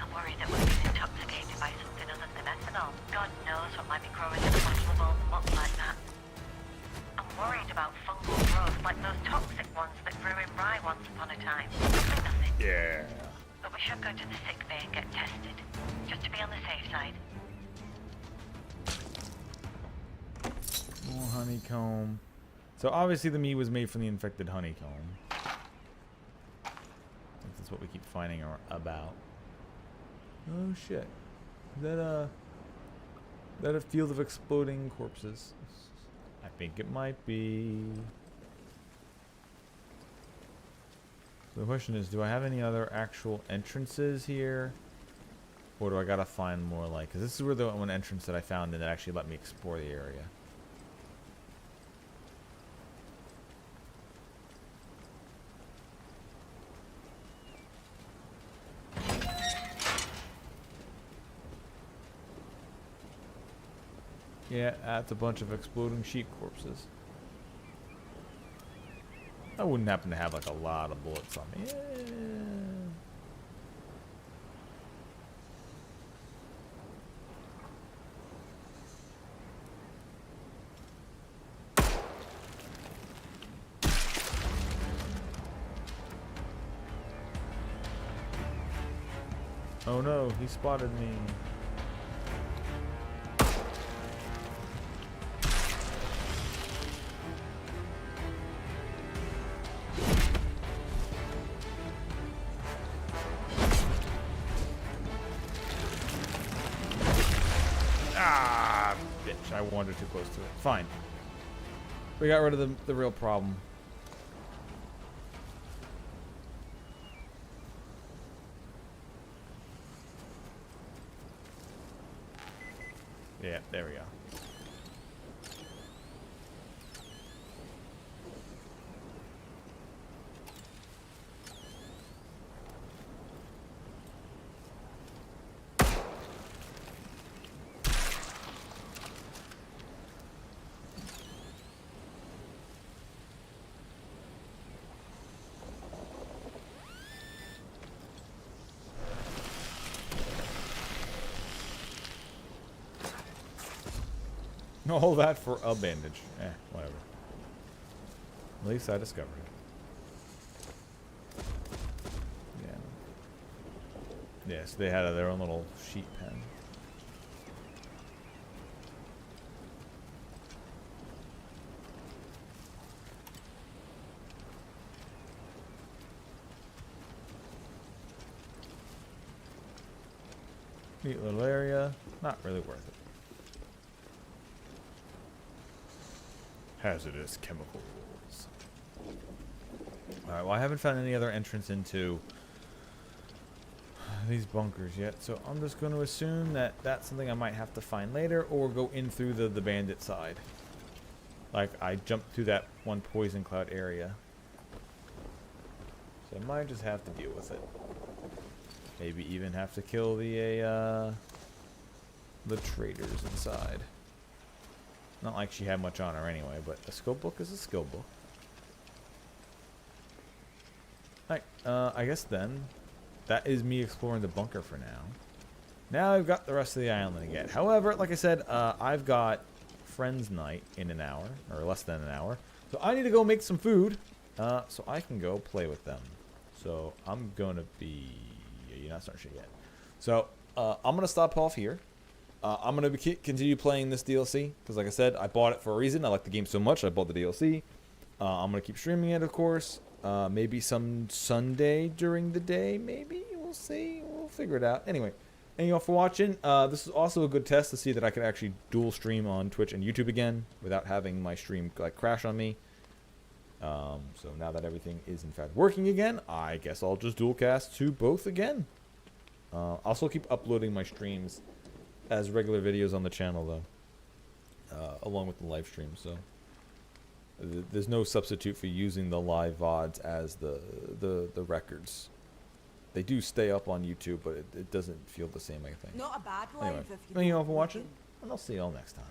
I'm worried that we've been intoxicated by something other than ethanol. God knows what might be growing in a bottle of old malt like that. I'm worried about fungal growth like those toxic ones that grew in rye once upon a time. Probably nothing. Yeah. But we should go to the sick bay and get tested, just to be on the safe side. More honeycomb. So obviously the meat was made from the infected honeycomb. That's what we keep finding about. Oh shit. Is that a field of exploding corpses? I think it might be. So the question is, do I have any other actual entrances here? Or do I gotta find more like... Because this is where the one entrance that I found that actually let me explore the area. Yeah, that's a bunch of exploding sheep corpses. I wouldn't happen to have like a lot of bullets on me. Yeah. Oh no, he spotted me. Ah, bitch, I wandered too close to it. Fine. We got rid of the real problem. Yeah, there we go. All that for a bandage. Whatever. At least I discovered it. Yeah. Yes, they had their own little sheep pen. Neat little area. Not really worth it. Hazardous chemicals. Alright, well I haven't found any other entrance into these bunkers yet, so I'm just going to assume that that's something I might have to find later, or go in through the bandit side. Like, I jumped through that one poison cloud area. So I might just have to deal with it. Maybe even have to kill the traders inside. Not like she had much on her anyway, but a skill book is a skill book. Alright, I guess then, that is me exploring the bunker for now. Now I've got the rest of the island again. However, like I said, I've got Friends Night in an hour, or less than an hour. So I need to go make some food, so I can go play with them. So I'm going to be... Yeah, you're not starting shit yet. So, I'm going to stop off here. I'm going to continue playing this DLC, because like I said, I bought it for a reason. I like the game so much, I bought the DLC. I'm going to keep streaming it, of course. Maybe some Sunday during the day, maybe? We'll see. We'll figure it out. Anyway, thank you all for watching. This is also a good test to see that I can actually dual stream on Twitch and YouTube again without having my stream like crash on me. So now that everything is in fact working again, I guess I'll just dual cast to both again. I'll still keep uploading my streams as regular videos on the channel though, along with the live stream. So there's no substitute for using the live VODs as the records. They do stay up on YouTube, but it doesn't feel the same, I think. Not a bad Anyway, life if you thank you all don't for watching, listen. and I'll see you all next time.